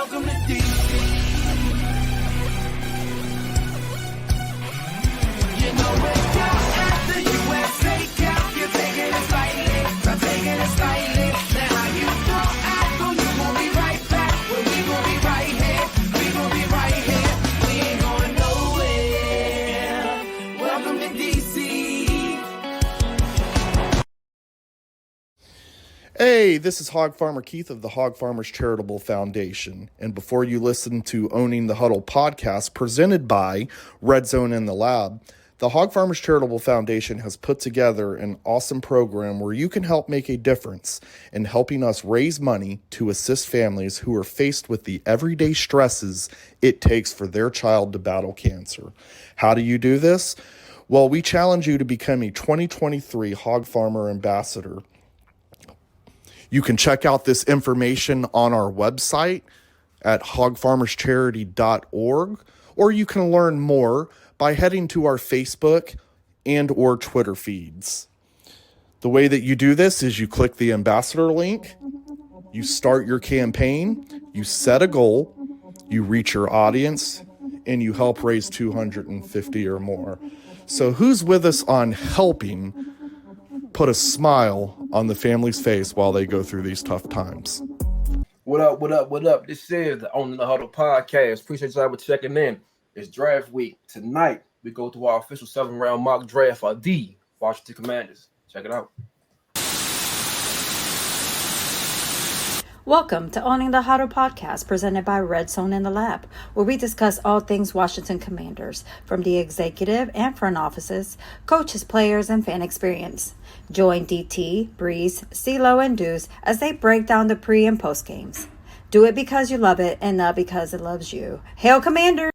Welcome to DC. You know we're down at the USA Cup. You're taking it slightly, I'm taking it slightly. Now how you throw at them, you won't be right back. Well, we gon' be right here, we gon' be right here. We ain't going nowhere. Welcome to DC. Hey, this is Hog Farmer Keith of the Hog Farmers Charitable Foundation. And before you listen to Owning the Huddle podcast presented by Red Zone in the Lab, the Hog Farmers Charitable Foundation has put together an awesome program where you can help make a difference in helping us raise money to assist families who are faced with the everyday stresses it takes for their child to battle cancer. How do you do this? Well, we challenge you to become a 2023 Hog Farmer Ambassador. You can check out this information on our website at hogfarmerscharity.org, or you can learn more by heading to our Facebook and or Twitter feeds. The way that you do this is you click the ambassador link, you start your campaign, you set a goal, you reach your audience, and you help raise $250 or more. So who's with us on helping put a smile on the family's face while they go through these tough times? What up, what up, what up? This is the Owning the Huddle podcast. Appreciate y'all for checking in. It's draft week. Tonight, we go through our official 7-round mock draft for the Washington Commanders. Check it out. Welcome to Owning the Huddle podcast presented by Red Zone in the Lab, where we discuss all things Washington Commanders, from the executive and front offices, coaches, players, and fan experience. Join DT, Breeze, CeeLo, and Deuce as they break down the pre- and post games. Do it because you love it and not because it loves you. Hail Commanders!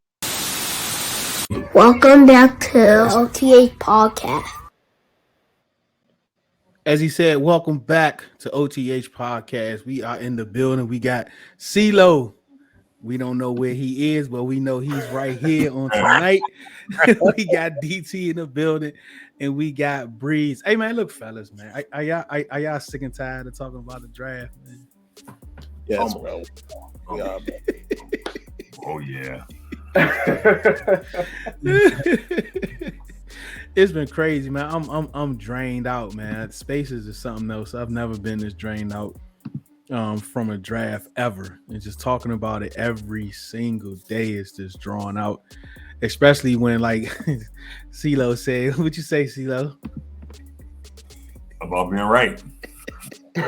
Welcome back to OTH Podcast. As he said, welcome back to OTH Podcast. We are in the building. We got CeeLo. We don't know where he is, but we know he's right here on tonight. We got DT in the building, and we got Breeze. Hey, man, look, fellas, man. Are y'all sick and tired of talking about the draft, man? Yes, bro. Oh, yeah. It's been crazy, man. I'm drained out, man. Spaces is something else. I've never been this drained out from a draft ever. And just talking about it every single day is just drawn out. Especially when, like, CeeLo said, what'd you say, CeeLo? About being right. We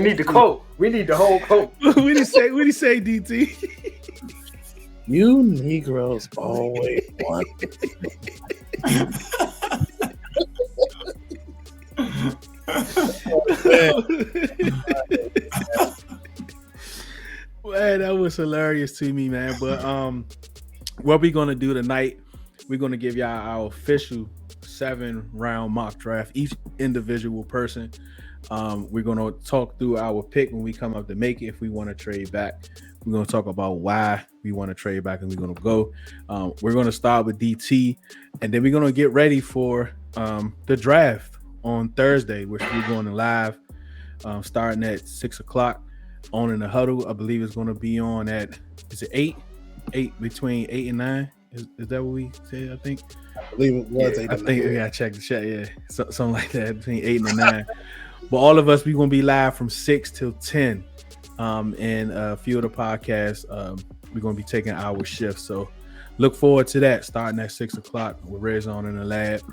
need the quote. We need the whole quote. What did he say, DT? You Negroes always want. Man, that was hilarious to me, man. But what we're gonna do tonight, we're gonna give y'all our official 7-round mock draft, each individual person. We're gonna talk through our pick when we come up to make it. If we want to trade back, we're gonna talk about why we want to trade back, and we're gonna go. We're gonna start with DT, and then we're gonna get ready for the draft on Thursday, which we're going to live, starting at 6:00 on in the huddle. I believe it's gonna be on at, is it 8 between 8 and 9? Is that what we said? I think. I believe it was. Yeah, I think we gotta check the chat. Yeah, something like that between 8 and 9. But all of us, we're gonna be live from 6 till 10. And a few of the podcasts, we're gonna be taking our shifts. So look forward to that starting at 6:00 with Red Zone in the Lab.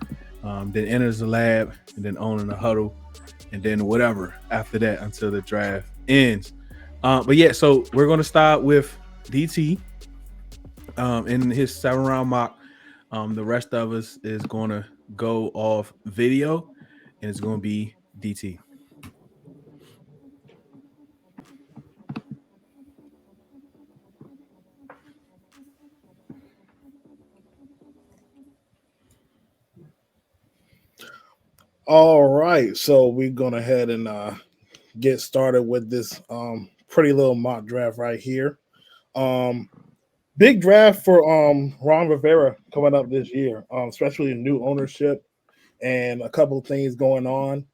Then enters the lab, and then owning the huddle, and then whatever after that until the draft ends. But yeah, so we're gonna start with DT in his 7-round mock. The rest of us is gonna go off video, and it's gonna be DT. All right, so we're going to head and get started with this pretty little mock draft right here. Big draft for Ron Rivera coming up this year, especially new ownership and a couple of things going on.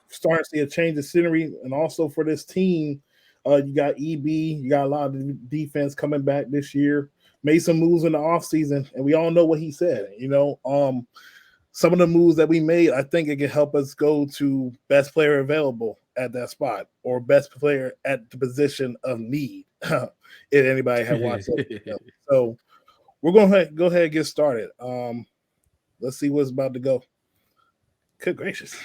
Starting to see a change of scenery, and also for this team, You got EB. You got a lot of defense coming back this year. Made some moves in the offseason, and we all know what he said. Some of the moves that we made, I think it can help us go to best player available at that spot or best player at the position of need. If anybody had watched it. So we're going to go ahead and get started. Let's see what's about to go. Good gracious.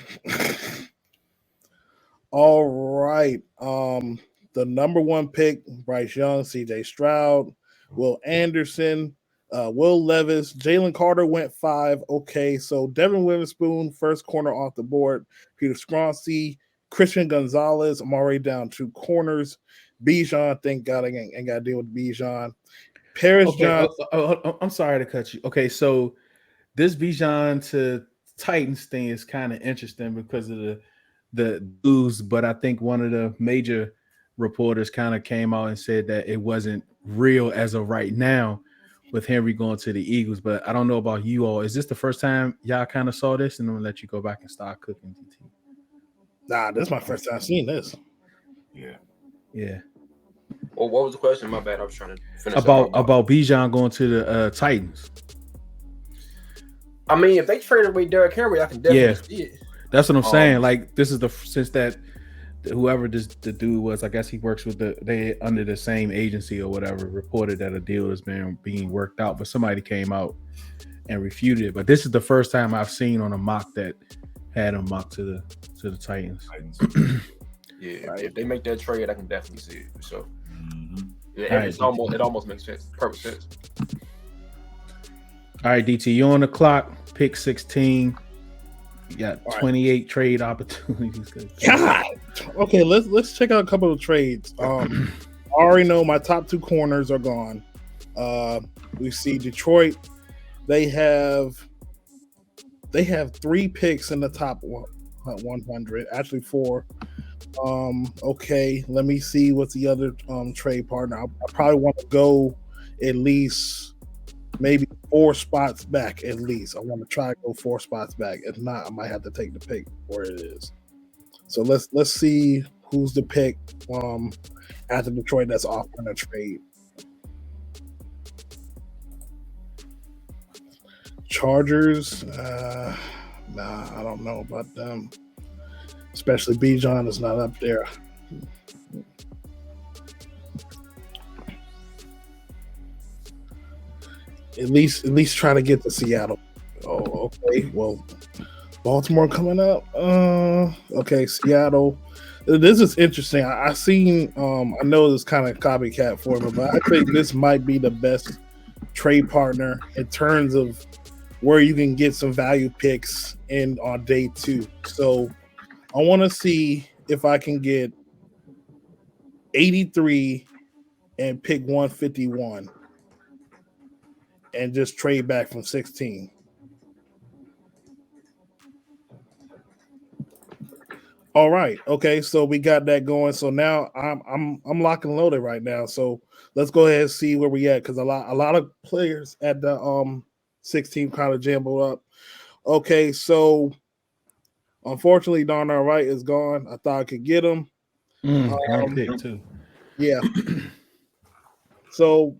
All right. The number one pick, Bryce Young, CJ Stroud, Will Anderson, Will Levis, Jalen Carter went 5. Okay, so Devin Witherspoon, first corner off the board. Peter Skronsky, Christian Gonzalez. I'm already down 2 corners. Bijan, thank God I ain't got to deal with Bijan. Paris John. I'm sorry to cut you. Okay, so this Bijan to Titans thing is kind of interesting because of the news, but I think one of the major reporters kind of came out and said that it wasn't real as of right now with Henry going to the Eagles. But I don't know about you all. Is this the first time y'all kind of saw this? And I'm gonna let you go back and start cooking. Nah, this is my first time seeing this. Yeah. Well, what was the question? My bad. I was trying to finish about Bijan going to the Titans. I mean, if they traded away Derrick Henry, I can definitely see it. That's what I'm saying. Like, this is since that whoever the dude was, I guess he works with they under the same agency or whatever, reported that a deal is being worked out, but somebody came out and refuted it. But this is the first time I've seen on a mock that had him mock to the Titans. Yeah, right. If they make that trade, I can definitely see it. So yeah, right, it almost makes sense. Perfect sense. All right, DT, you're on the clock. Pick 16. You got 28 trade opportunities. God. Okay, let's check out a couple of trades. I already know my top 2 corners are gone. We see Detroit. They have 3 picks in the top 100. Actually 4. Okay, let me see what's the other trade partner. I probably want to go at least maybe 4 spots back at least. I want to try to go 4 spots back. If not, I might have to take the pick where it is. So let's see who's the pick after Detroit that's offering a trade. Chargers, nah, I don't know about them. Especially Bijan is not up there. At least try to get to Seattle. Oh, okay. Well, Baltimore coming up. Okay, Seattle. This is interesting. I seen. I know this kind of copycat for me, but I think this might be the best trade partner in terms of where you can get some value picks in on day 2. So I want to see if I can get 83 and pick 151 and just trade back from 16. All right. Okay. So we got that going. So now I'm locked and loaded right now. So let's go ahead and see where we at, because a lot of players at the 16 kind of jumbled up. Okay. So unfortunately, Darnell Wright is gone. I thought I could get him. Pick too. Yeah. So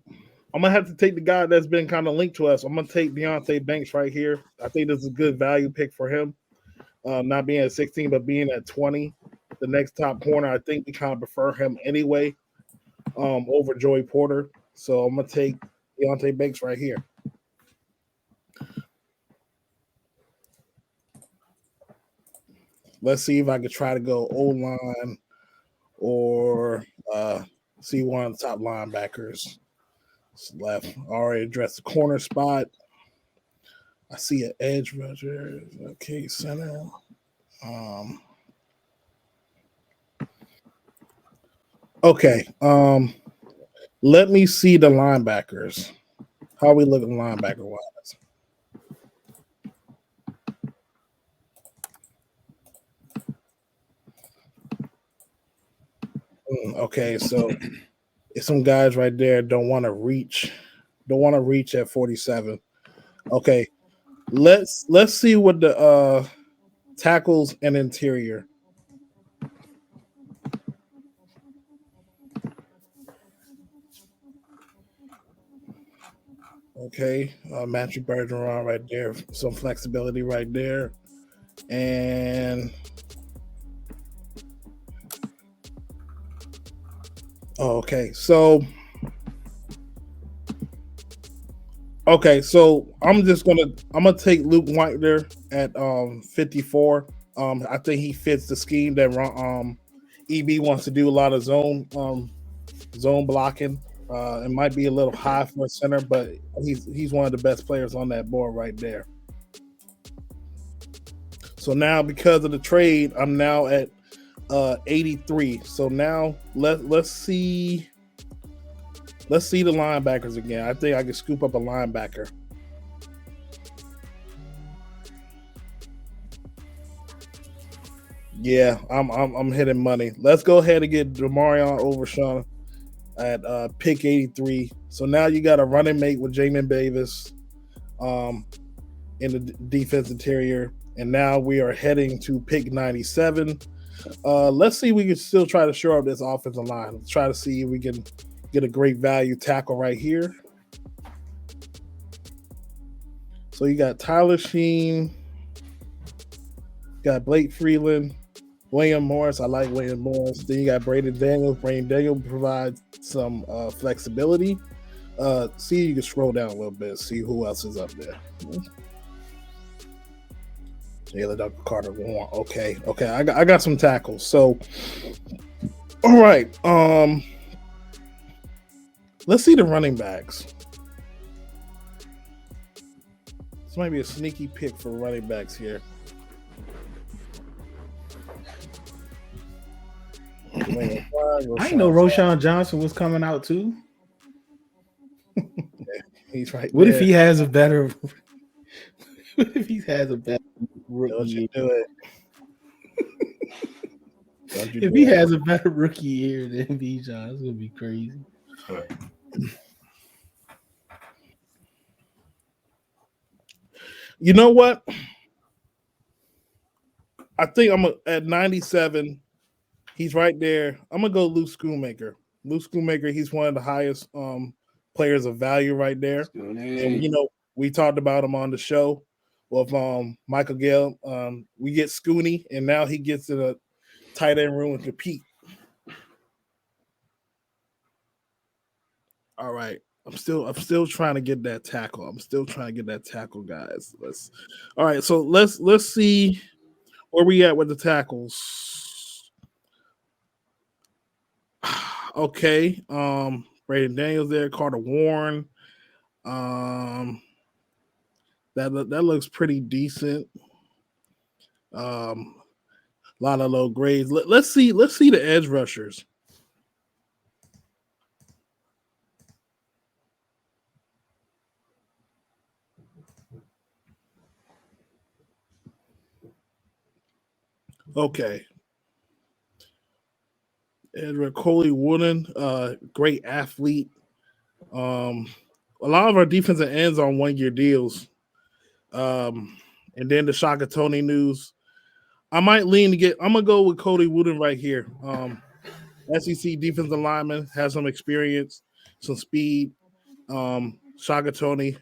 I'm gonna have to take the guy that's been kind of linked to us. I'm gonna take Deontay Banks right here. I think this is a good value pick for him. Not being at 16, but being at 20, the next top corner. I think we kind of prefer him anyway, over Joey Porter. So I'm gonna take Deontay Banks right here. Let's see if I could try to go O-line or see one of the top linebackers. It's left. I already addressed the corner spot. I see an edge rusher. Okay, center. Okay. Let me see the linebackers. How are we looking linebacker wise? Okay, so if some guys right there don't want to reach at 47. Okay, let's see what the tackles and interior. Okay, Matthew Bergeron right there, some flexibility right there, and okay, so I'm gonna take Luke Whitener at 54. I think he fits the scheme that EB wants to do a lot of zone blocking. It might be a little high for a center, but he's one of the best players on that board right there. So now, because of the trade, I'm now at 83. So now let's see the linebackers again. I think I can scoop up a linebacker. Yeah, I'm hitting money. Let's go ahead and get Demarion Overshawn at pick 83. So now you got a running mate with Jamin Davis in the defense interior. And now we are heading to pick 97. Let's see if we can still try to shore up this offensive line. Let's try to see if we can get a great value tackle right here. So you got Tyler Sheen, got Blake Freeland, William Morris. I like William Morris. Then you got Braden Daniels. Braden Daniels provides some flexibility. See, you can scroll down a little bit, see who else is up there. Jalen Dr. Carter Warren. Okay. I got some tackles. So, all right. Let's see the running backs. This might be a sneaky pick for running backs here. I didn't know Roshan Johnson was coming out too. He's right. What there. if he has a better? What if he has a better rookie? Don't you do it. If he has a better rookie year than B. John, it's gonna be crazy. You know what? I think I'm at 97. He's right there. I'm gonna go Luke Schoonmaker. Luke Schoonmaker, he's one of the highest players of value right there. And we talked about him on the show with Michael Gale. We get Scooney, and now he gets to the tight end room and compete. All right. I'm still trying to get that tackle. Guys. All right, so let's see where we at with the tackles. Okay. Braden Daniels there, Carter Warren. That looks pretty decent. A lot of low grades. Let's see the edge rushers. Okay. Edward Coley Wooden, great athlete. A lot of our defensive ends on 1-year deals. And then the Shaka Tony news. I might lean to I'm gonna go with Cody Wooden right here. SEC defensive lineman, has some experience, some speed. Shaka Tony,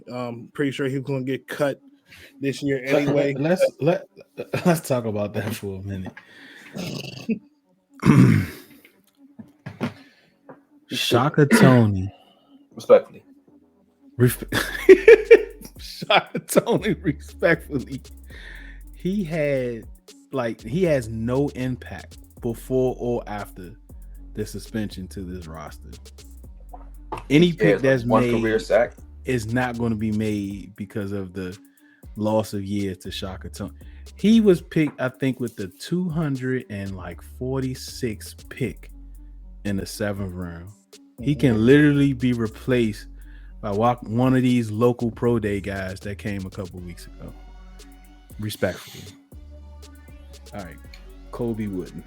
pretty sure he's gonna get cut this year anyway. Let's talk about that for a minute. Shaka Tony, respectfully. Shaka Tony, respectfully, he has no impact before or after the suspension to this roster. Any pick that's made career sack is not going to be made because of the loss of year to Shaka Tony. He was picked, I think, with the 246th pick in the 7th round. He can literally be replaced by one of these local pro day guys that came a couple weeks ago. Respectfully. All right, Kobe Wooden.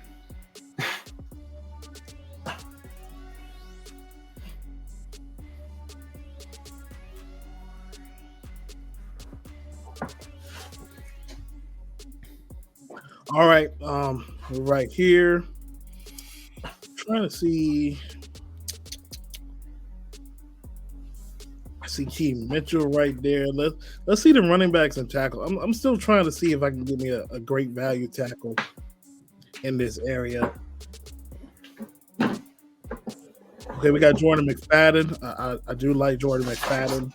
All right, right here. Trying to see. see Keaton Mitchell right there. Let's see the running backs and tackle. I'm still trying to see if I can give me a great value tackle in this area. Okay, we got Jordan McFadden. I do like Jordan McFadden.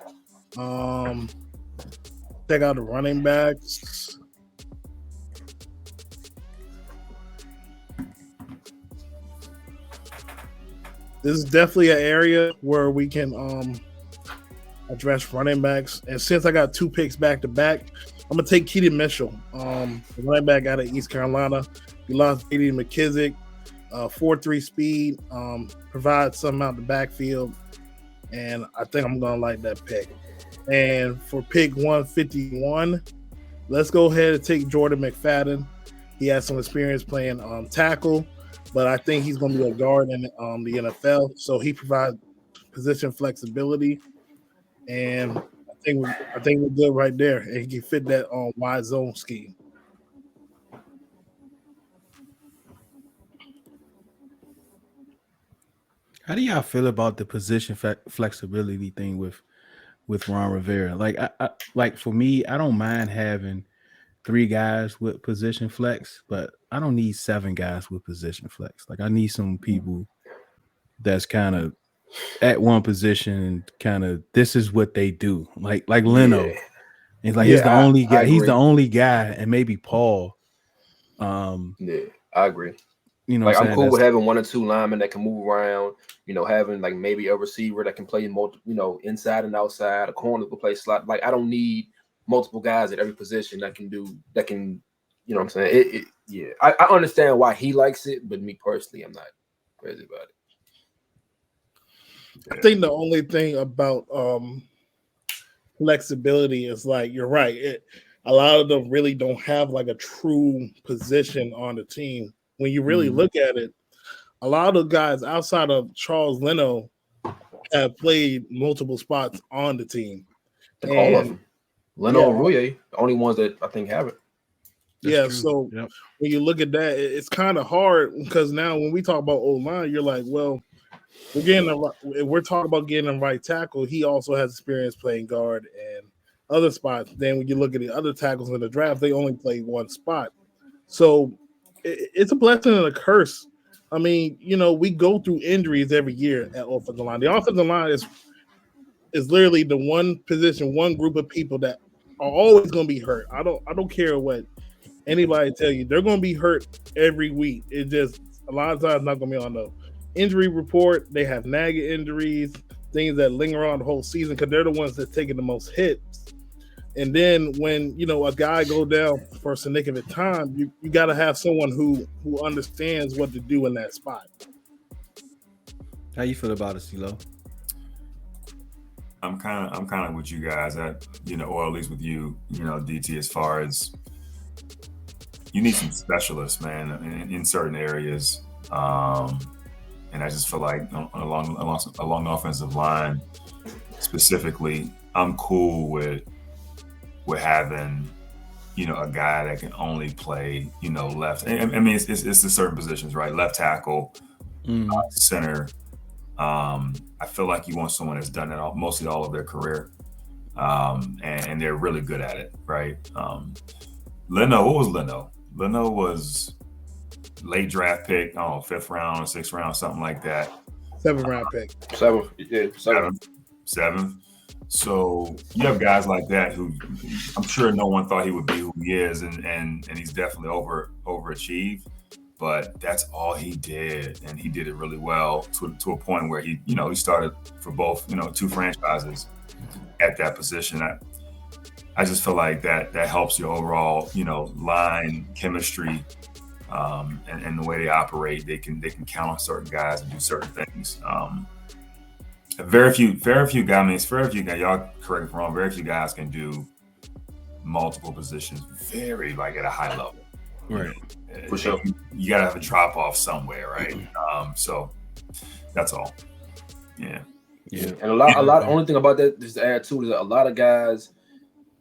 Check out the running backs. This is definitely an area where we can address running backs. And since I got 2 picks back to back, I'm gonna take Keaton Mitchell, the running back out of East Carolina. We lost J.D. McKissick, 4.3 speed, provides something out the backfield, and I think I'm gonna like that pick. And for pick 151, let's go ahead and take Jordan McFadden. He has some experience playing tackle, but I think he's going to be a guard in the NFL. So he provides position flexibility, and I think we're good right there. And he can fit that wide zone scheme. How do y'all feel about the position flexibility thing with Ron Rivera? Like, like for me, I don't mind having 3 guys with position flex, but I don't need 7 guys with position flex. Like, I need some people that's kind of at one position and kind of this is what they do. Like Leno. Yeah. It's like he's the only guy. He's agree. the only guy, and maybe Paul. Yeah, I agree. You know, like I'm cool with having 1 or 2 linemen that can move around. You know, having like maybe a receiver that can play multiple, you know, inside and outside, a corner that can play slot. Like I don't need multiple guys at every position that can, you know what I'm saying? Yeah. I understand why he likes it, but me personally, I'm not crazy about it. I think the only thing about flexibility is like you're right. A lot of them really don't have like a true position on the team. When you really look at it, a lot of guys outside of Charles Leno have played multiple spots on the team. I think all of them. Leno and Rouye, the only ones that I think have it. That's true. So when you look at that, it's kind of hard because now when we talk about O-line, you're like, well, we're talking about getting a right tackle. He also has experience playing guard and other spots. Then when you look at the other tackles in the draft, they only play one spot. So it's a blessing and a curse. I mean, you know, we go through injuries every year at offensive line. The offensive line is literally the one position, one group of people that are always going to be hurt. I don't care what anybody tell you. They're going to be hurt every week. It just a lot of times not going to be on the injury report. They have nagging injuries, things that linger on the whole season because they're the ones that taking the most hits. And then when, you know, a guy go down for a significant time, you got to have someone who understands what to do in that spot. How you feel about it, CeeLo? I'm kind of with you guys, you know, or at least with you, you know, DT, as far as you need some specialists, man, in certain areas. And I just feel like along the offensive line specifically, I'm cool with having, you know, a guy that can only play, you know, left. I mean, it's the certain positions, right? Left tackle, center. I feel like you want someone that's done it mostly all of their career, and they're really good at it, right? Leno, what was Leno? Leno was late draft pick, 5th round, 6th round, something like that. 7th round pick. 7th, yeah, 7th. So you have guys like that who I'm sure no one thought he would be who he is, and he's definitely overachieved. But that's all he did, and he did it really well to a point where he started for both, you know, 2 franchises at that position. I just feel like that helps your overall, you know, line chemistry, and the way they operate. They can count on certain guys and do certain things. Very few guys, y'all correct me if I'm wrong, very few guys can do multiple positions like at a high level. Right. For sure. You gotta have a drop off somewhere, right? So that's all. Yeah. And a lot. Only thing about that, just to add to, is that a lot of guys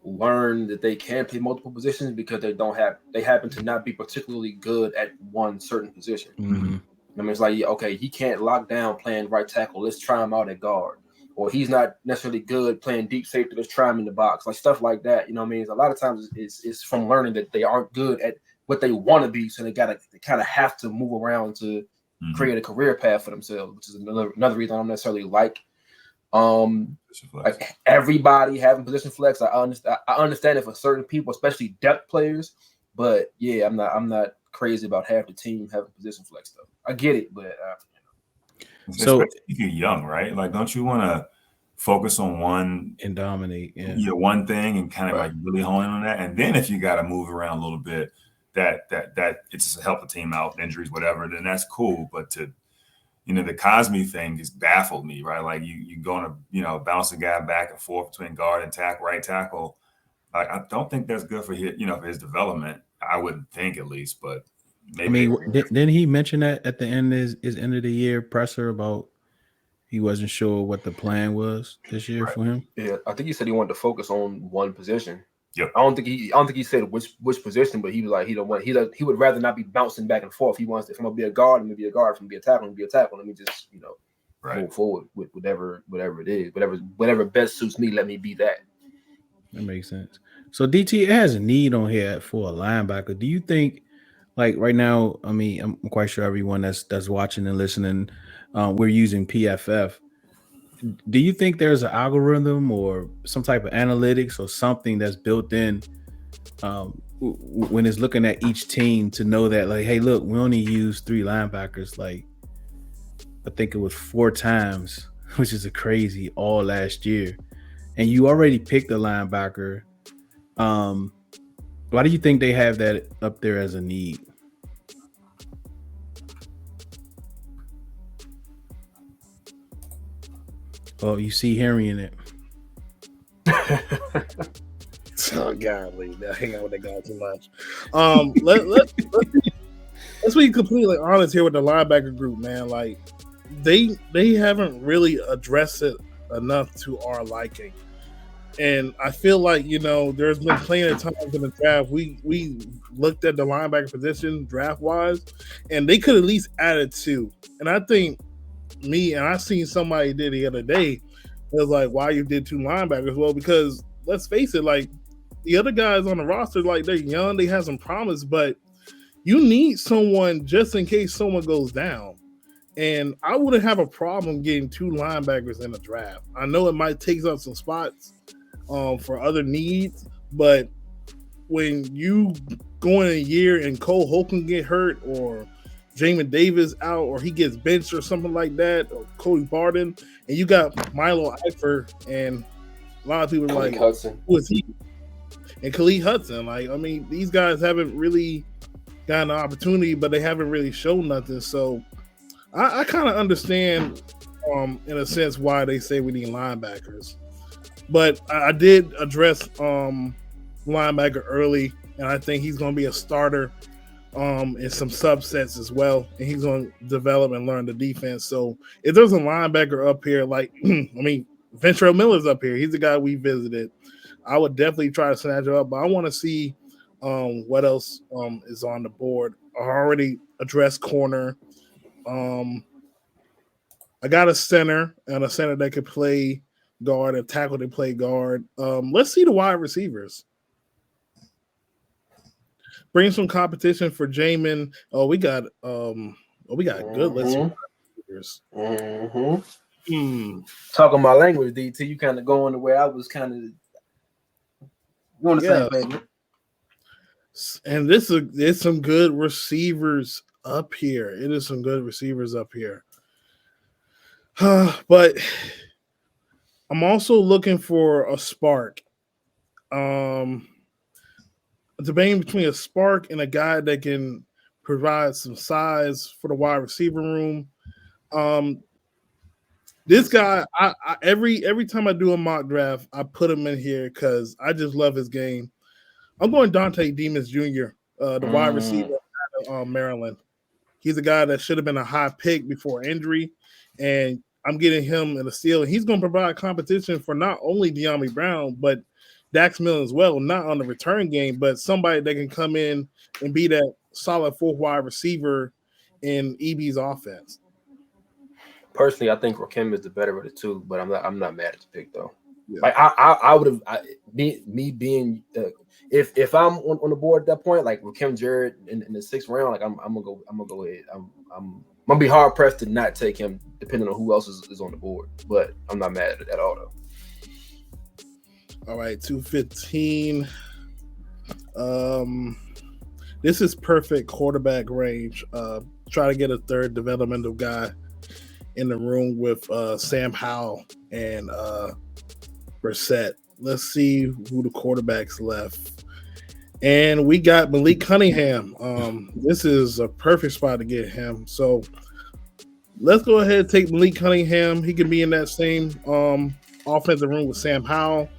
learn that they can play multiple positions because they happen to not be particularly good at one certain position. Mm-hmm. I mean, it's like, okay, he can't lock down playing right tackle. Let's try him out at guard. or he's not necessarily good playing deep safety. Let's try him in the box, like stuff like that. You know what I mean? A lot of times it's from learning that they aren't good at what they want to be, so they kind of have to move around to create a career path for themselves, which is another reason I don't necessarily like everybody having position flex. I understand it for certain people, especially depth players, but yeah, I'm not crazy about half the team having position flex stuff. I get it, but so if you're young, right? Like, don't you want to focus on one and dominate? Yeah, one thing and kind of like really hone in on that, and then if you got to move around a little bit, that it's to help the team out, injuries, whatever, then that's cool. But to the Cosme thing just baffled me, right? Like you going to, bounce a guy back and forth between guard and right tackle. Like, I don't think that's good for his, for his development. I wouldn't think, at least, but maybe. I mean, didn't he mention that at the end of his end of the year presser about he wasn't sure what the plan was this year for him? Yeah, I think he said he wanted to focus on one position. Yep. I don't think he said which position, but he was like he would rather not be bouncing back and forth. He wants, if I'm gonna be a guard, I'm gonna be a guard. If I'm gonna be a tackle, I'm gonna be a tackle. Let me just move forward with whatever it is, whatever best suits me. Let me be that. That makes sense. So DT, it has a need on here for a linebacker. Do you think, like right now? I mean, I'm quite sure everyone that's watching and listening, we're using PFF. Do you think there's an algorithm or some type of analytics or something that's built in when it's looking at each team to know that, like, hey, look, we only use 3 linebackers. Like, I think it was 4 times, which is a crazy all last year. And you already picked a linebacker. Why do you think they have that up there as a need? Oh, you see Henry in it. Oh, golly, I hang out with that guy too much. Let's be completely honest here with the linebacker group, man. Like, they haven't really addressed it enough to our liking. And I feel like, there's been plenty of times in the draft we looked at the linebacker position draft wise, and they could at least added 2. And I think I seen somebody did the other day. It was like, why you did 2 linebackers? Well, because let's face it, like, the other guys on the roster, like, they're young, they have some promise, but you need someone just in case someone goes down. And I wouldn't have a problem getting 2 linebackers in the draft. I know it might take up some spots for other needs, but when you go in a year and Cole Holcomb get hurt, or Jamin Davis out, or he gets benched or something like that, or Cody Barton, and you got Milo Eifert, and a lot of people are like, Hudson. Who is he? And Khalid Hudson. Like, I mean, these guys haven't really gotten an opportunity, but they haven't really shown nothing. So I kind of understand, in a sense, why they say we need linebackers. But I did address linebacker early, and I think he's going to be a starter in some subsets as well, and he's going to develop and learn the defense. So if there's a linebacker up here, like, I mean, Ventrell Miller's up here. He's the guy we visited. I would definitely try to snatch him up, but I want to see what else is on the board. I already addressed corner. I got a center, and a center that could play guard, a tackle to play guard. Let's see the wide receivers. Bring some competition for Jamin. We got a good list of wide receivers. Talking my language, DT, you kind of going the way I was kind of going the same thing. And there's some good receivers up here. It is some good receivers up here. But I'm also looking for a spark. Debating between a spark and a guy that can provide some size for the wide receiver room. This guy, I every time I do a mock draft, I put him in here because I just love his game. I'm going Dante Demas Jr., the wide receiver out of Maryland. He's a guy that should have been a high pick before injury, and I'm getting him in a steal. He's going to provide competition for not only De'Ami Brown, but Dax Milne as well, not on the return game, but somebody that can come in and be that solid 4th wide receiver in EB's offense. Personally, I think Rakim is the better of the two, but I'm not mad at the pick though. Yeah. Like I would have me being if I'm on the board at that point, like Rakim Jarrett in the 6th round, like I'm gonna go ahead. I'm gonna be hard pressed to not take him, depending on who else is on the board. But I'm not mad at all though. All right, 215. This is perfect quarterback range. Try to get a third developmental guy in the room with Sam Howell and Brissett. Let's see who the quarterbacks left. And we got Malik Cunningham. This is a perfect spot to get him. So let's go ahead and take Malik Cunningham. He can be in that same offensive room with Sam Howell.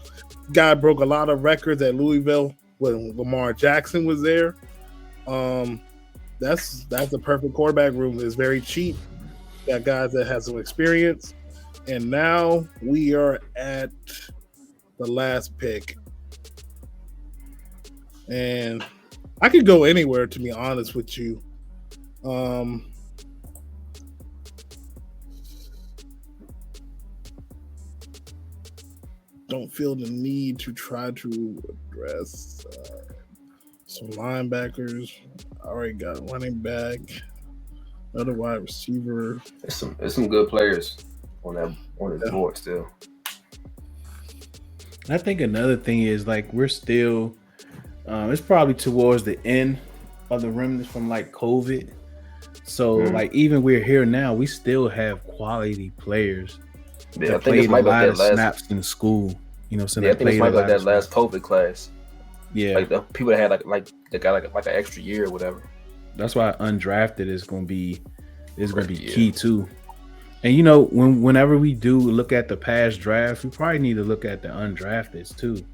Guy broke a lot of records at Louisville when Lamar Jackson was there. That's a perfect quarterback room. It's very cheap. Got guys that have some experience. And now we are at the last pick. And I could go anywhere, to be honest with you. Don't feel the need to try to address some linebackers. I already got running back, another wide receiver. There's some good players on the board still. I think another thing is like we're still it's probably towards the end of the remnants from like COVID. So like even we're here now, we still have quality players. Yeah, that played a lot of snaps in school. You know, so I think this might be like that last snaps. COVID class. Yeah, like the people that had like they got like an extra year or whatever. That's why undrafted is going to be key too. And you know, whenever we do look at the past draft, we probably need to look at the undrafteds too.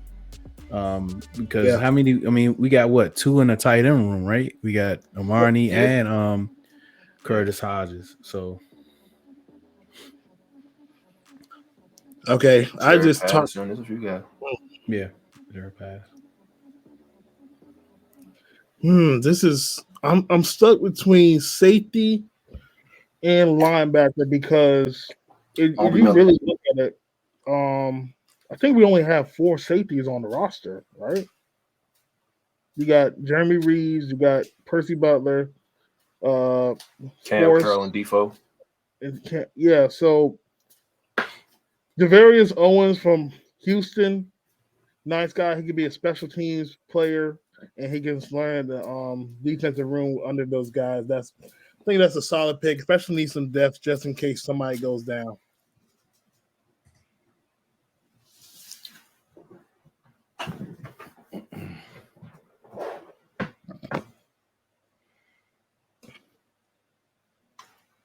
Because how many? I mean, we got what, 2 in the tight end room, right? We got Amani and Curtis Hodges. So okay, I just talked. This is what you got. Yeah, there pass. This is I'm stuck between safety and linebacker because if you really look at it, I think we only have 4 safeties on the roster, right? You got Jeremy Reeves, you got Percy Butler, Cam Curl and Defoe. Yeah, so Javarius Owens from Houston, nice guy. He could be a special teams player, and he can learn the defensive room under those guys. I think that's a solid pick, especially need some depth just in case somebody goes down.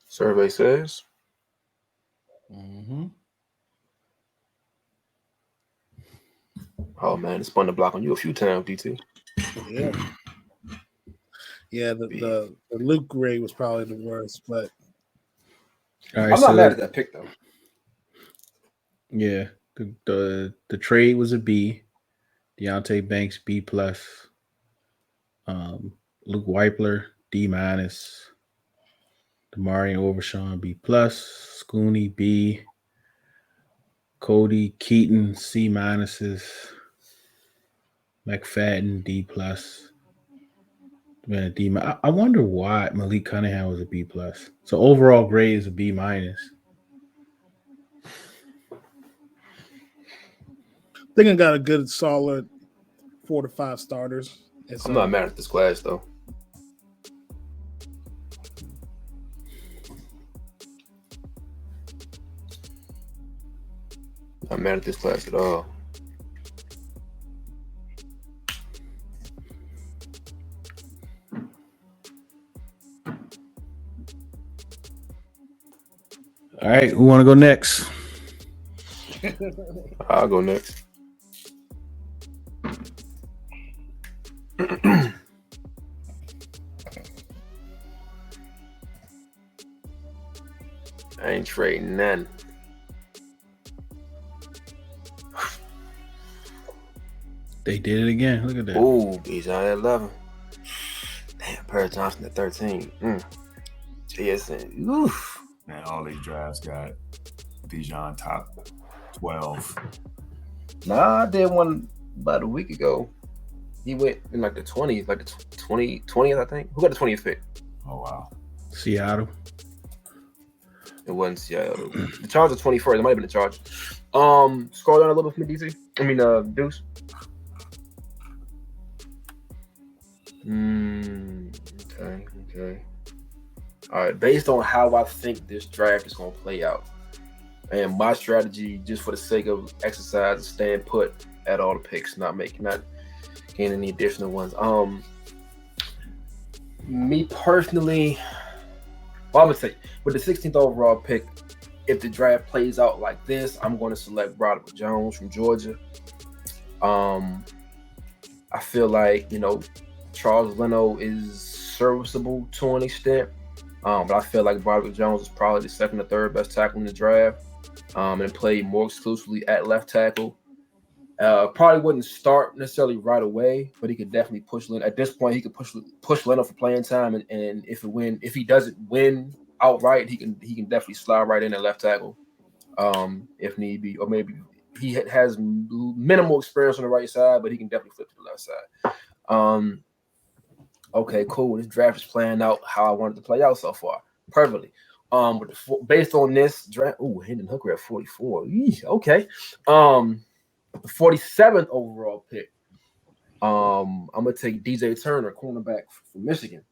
Survey says. Oh man, it's spun the block on you a few times, DT. Yeah, the Luke grade was probably the worst, but right, I'm not mad at that pick though. Yeah, the trade was a B. Deontay Banks B+. Luke Weipler D-. Demarion Overshawn B+. Scooney B. Cody Keaton C-. McFadden D+. Man, D-. I wonder why Malik Cunningham was a B+. So overall grade is a B-. I think I got a good solid 4 to 5 starters. I'm not mad at this class though. Not mad at this class at all. All right, who want to go next? I'll go next. I ain't trading none. They did it again. Look at that. Ooh, he's out at 11. Damn, Perry Johnson at 13. Yes, oof. Man, all these drafts got Bijan top 12. Nah, I did one about a week ago. He went in like the 20s, like the 20th, I think. Who got the 20th pick? Oh, wow. Seattle. It wasn't Seattle. The Chargers are 21st. It might have been the Chargers. Scroll down a little bit for me, DC. I mean, Deuce. Okay. All right. Based on how I think this draft is going to play out, and my strategy, just for the sake of exercise, is staying put at all the picks, not gaining any additional ones. Me personally, well, I'm gonna say with the 16th overall pick, if the draft plays out like this, I'm going to select Broderick Jones from Georgia. I feel like, Charles Leno is serviceable to an extent, but I feel like Broderick Jones is probably the second or third best tackle in the draft, and played more exclusively at left tackle. Probably wouldn't start necessarily right away, but he could definitely push Leno. At this point, he could push Leno for playing time, and if he doesn't win outright, he can definitely slide right in at left tackle, if need be, or maybe he has minimal experience on the right side, but he can definitely flip to the left side. Okay, cool. This draft is playing out how I wanted to play out so far, perfectly. Based on this draft, Hendon Hooker at 44. Eesh, okay. The 47th overall pick. I'm gonna take DJ Turner, cornerback from Michigan.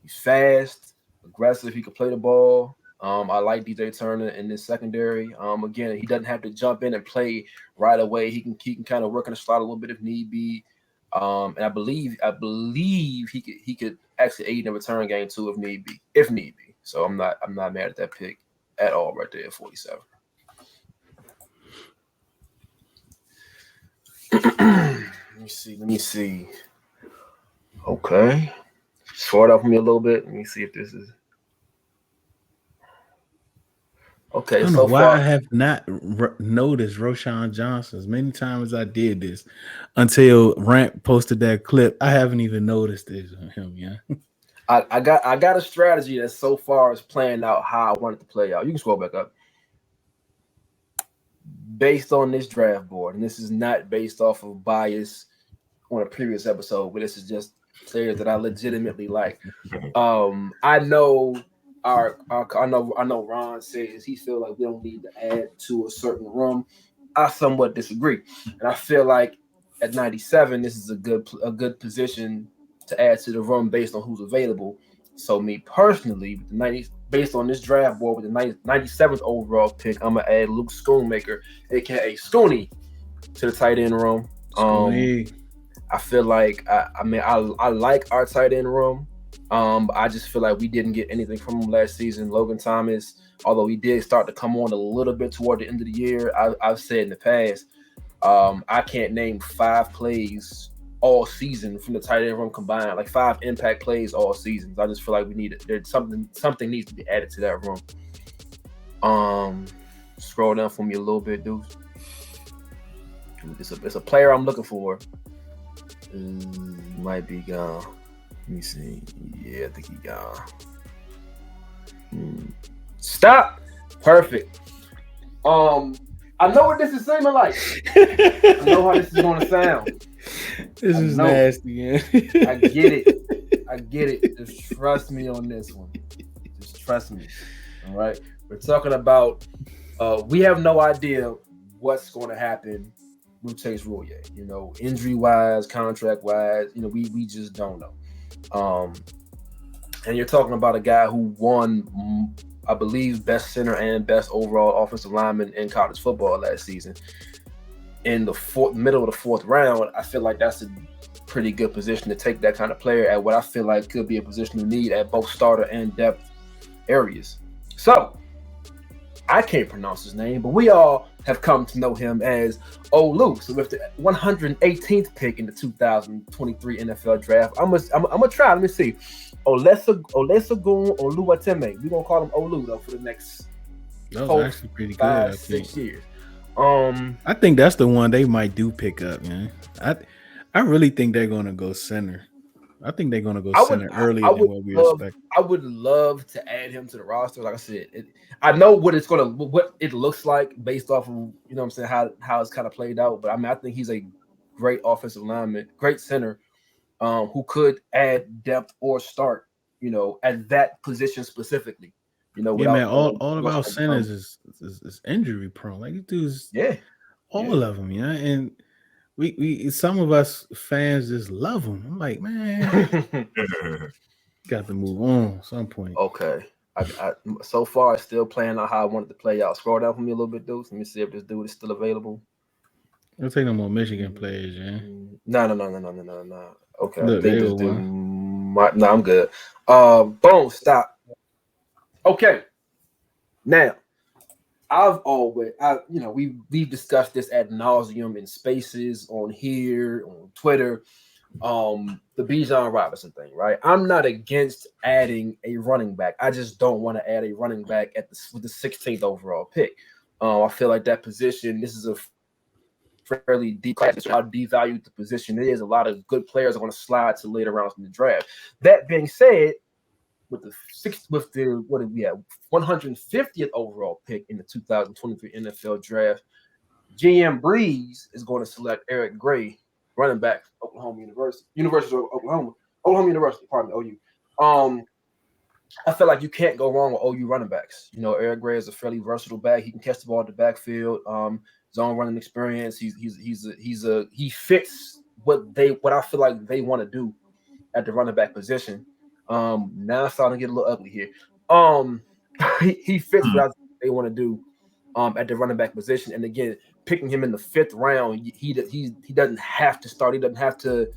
He's fast, aggressive. He can play the ball. I like DJ Turner in this secondary. Again, he doesn't have to jump in and play right away. He can kind of work in the slot a little bit if need be. And I believe he could actually aid in the return game too if need be. So I'm not mad at that pick at all right there at 47. Let me see. Okay. Short up for me a little bit. Let me see if this is okay. I don't So know why far, I have not noticed Roshan Johnson as many times as I did this until Rant posted that clip. I haven't even noticed this on him, yeah. I got a strategy that so far is playing out how I wanted to play out. You can scroll back up. Based on this draft board, and this is not based off of bias on a previous episode, but this is just players that I legitimately like. I know I know Ron says he feels like we don't need to add to a certain room. I somewhat disagree, and I feel like at 97, this is a good position to add to the room based on who's available. So me personally, with the based on this draft board with the 97th overall pick, I'm gonna add Luke Schoonmaker, aka Scooney, to the tight end room. I feel like I like our tight end room. I just feel like we didn't get anything from him last season. Logan Thomas, although he did start to come on a little bit toward the end of the year, I've said in the past, I can't name 5 plays all season from the tight end room combined, like 5 impact plays all seasons. I just feel like there's something needs to be added to that room. Scroll down for me a little bit, dude. It's a player I'm looking for. Might be gone. Let me see. Yeah, I think he gone. Stop. Perfect. I know what this is seeming like. I know how this is going to sound. This is nasty, man. I get it. Just trust me on this one. Just trust me. All right. We're talking about we have no idea what's going to happen with Chase Roullier. Injury wise, contract wise, we just don't know. And you're talking about a guy who won, I believe, best center and best overall offensive lineman in college football last season. In the middle of the 4th round, I feel like that's a pretty good position to take that kind of player at what I feel like could be a position you need at both starter and depth areas. So, I can't pronounce his name, but we all have come to know him as Olu. So with the 118th pick in the 2023 NFL draft, I'm gonna try. Let me see. Olusegun Oluwatimi. We're gonna call him Olu though for the next that was actually pretty good. 5-6 years. I think that's the one they might do pick up, man. I really think they're gonna go center. I think they're gonna go I center would, earlier I than would what we love, expect. I would love to add him to the roster. Like I said, I know what it looks like based off of what I'm saying, how it's kind of played out. But I mean, I think he's a great offensive lineman, great center, who could add depth or start, at that position specifically. Yeah, man. Without All of our centers is injury prone. Like these dudes, yeah, all of them, and we some of us fans just love them. I'm like, man, got to move on at some point. Okay. I so far still playing out how I wanted to play out. Scroll down for me a little bit, dude. Let me see if this dude is still available. I'll take no more Michigan players, man. No. Okay, I Look, think they this were dude one. no, I'm good. Boom, stop. Okay. Now, we've discussed this ad nauseum in spaces on here, on Twitter. The Bijan Robinson thing, right? I'm not against adding a running back. I just don't want to add a running back with the 16th overall pick. I feel like that position, this is a fairly deep class. How devalued the position is. A lot of good players are going to slide to later rounds in the draft. That being said, with the 150th overall pick in the 2023 NFL draft, GM Breeze is going to select Eric Gray, running back from Oklahoma University of Oklahoma University, pardon me, OU. I feel like you can't go wrong with OU running backs. Eric Gray is a fairly versatile back. He can catch the ball at the backfield. Zone running experience. He fits what I feel like they want to do at the running back position. Now it's starting to get a little ugly here. He fits what they want to do at the running back position. And again, picking him in the 5th round, he doesn't have to start. He doesn't have to,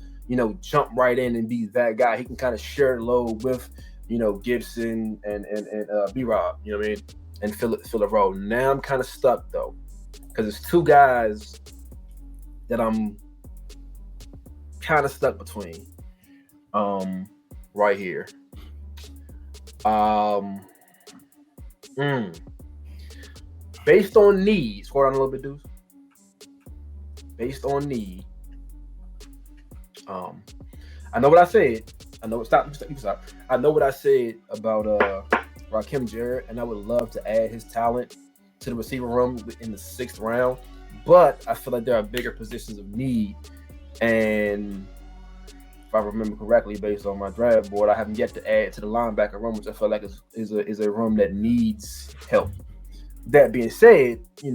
jump right in and be that guy. He can kind of share the load with, Gibson and B-Rob, you know what I mean, and fill a role. Now I'm kind of stuck though, because it's two guys that I'm kind of stuck between. Right here. Based on need, scroll down a little bit, dudes. Based on need, I know what I said. I know. Stop. I know what I said about Rakim Jarrett, and I would love to add his talent to the receiver room in the 6th round. But I feel like there are bigger positions of need, and if I remember correctly, based on my draft board, I haven't yet to add to the linebacker room, which I feel like is a room that needs help. That being said, I'm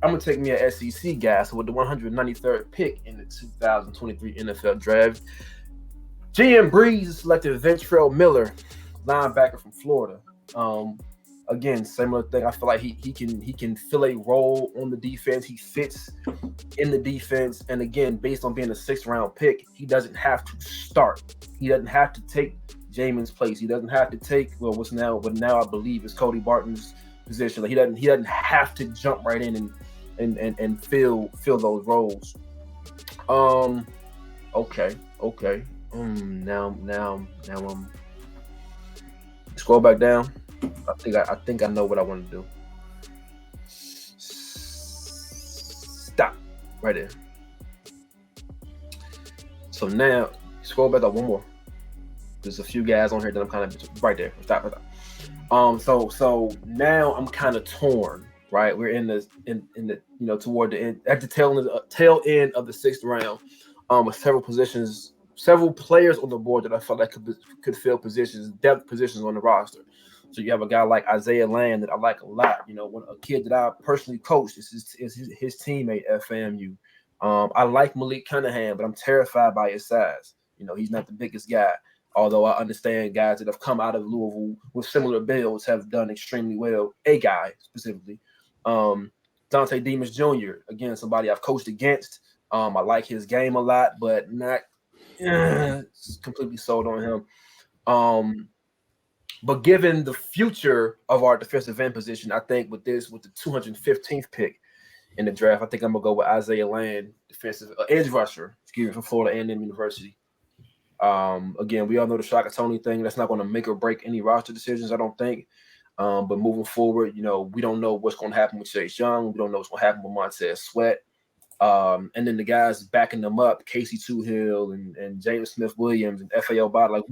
gonna take me an SEC guy. So with the 193rd pick in the 2023 NFL draft, GM Breeze selected Ventrell Miller, linebacker from Florida. Again, similar thing. I feel like he can fill a role on the defense. He fits in the defense, and again, based on being a 6th round pick, he doesn't have to start. He doesn't have to take Jamin's place. He doesn't have to take what now I believe is Cody Barton's position. Like he doesn't have to jump right in and fill those roles. Okay. Now I'm scroll back down. I think I know what I want to do. Stop right there. So now scroll back up one more. There's a few guys on here that I'm kind of right there. Stop. So now I'm kind of torn. Right, we're in the toward the end, at the tail end of the 6th round, with several players on the board that I felt like could fill depth positions on the roster. So you have a guy like Isaiah Land that I like a lot. A kid that I personally coached is his teammate at FAMU. I like Malik Cunningham, but I'm terrified by his size. He's not the biggest guy. Although I understand guys that have come out of Louisville with similar builds have done extremely well. A guy specifically. Dante Demas Jr., again, somebody I've coached against. I like his game a lot, but not completely sold on him. But given the future of our defensive end position, I think with the 215th pick in the draft, I think I'm gonna go with Isaiah Land, defensive edge rusher, from Florida A&M University. Again, we all know the Shaka Tony thing. That's not going to make or break any roster decisions, I don't think. But moving forward, we don't know what's going to happen with Chase Young. We don't know what's going to happen with Montez Sweat. And then the guys backing them up, Casey Toohill and James Smith-Williams and F.A.O. Bott, like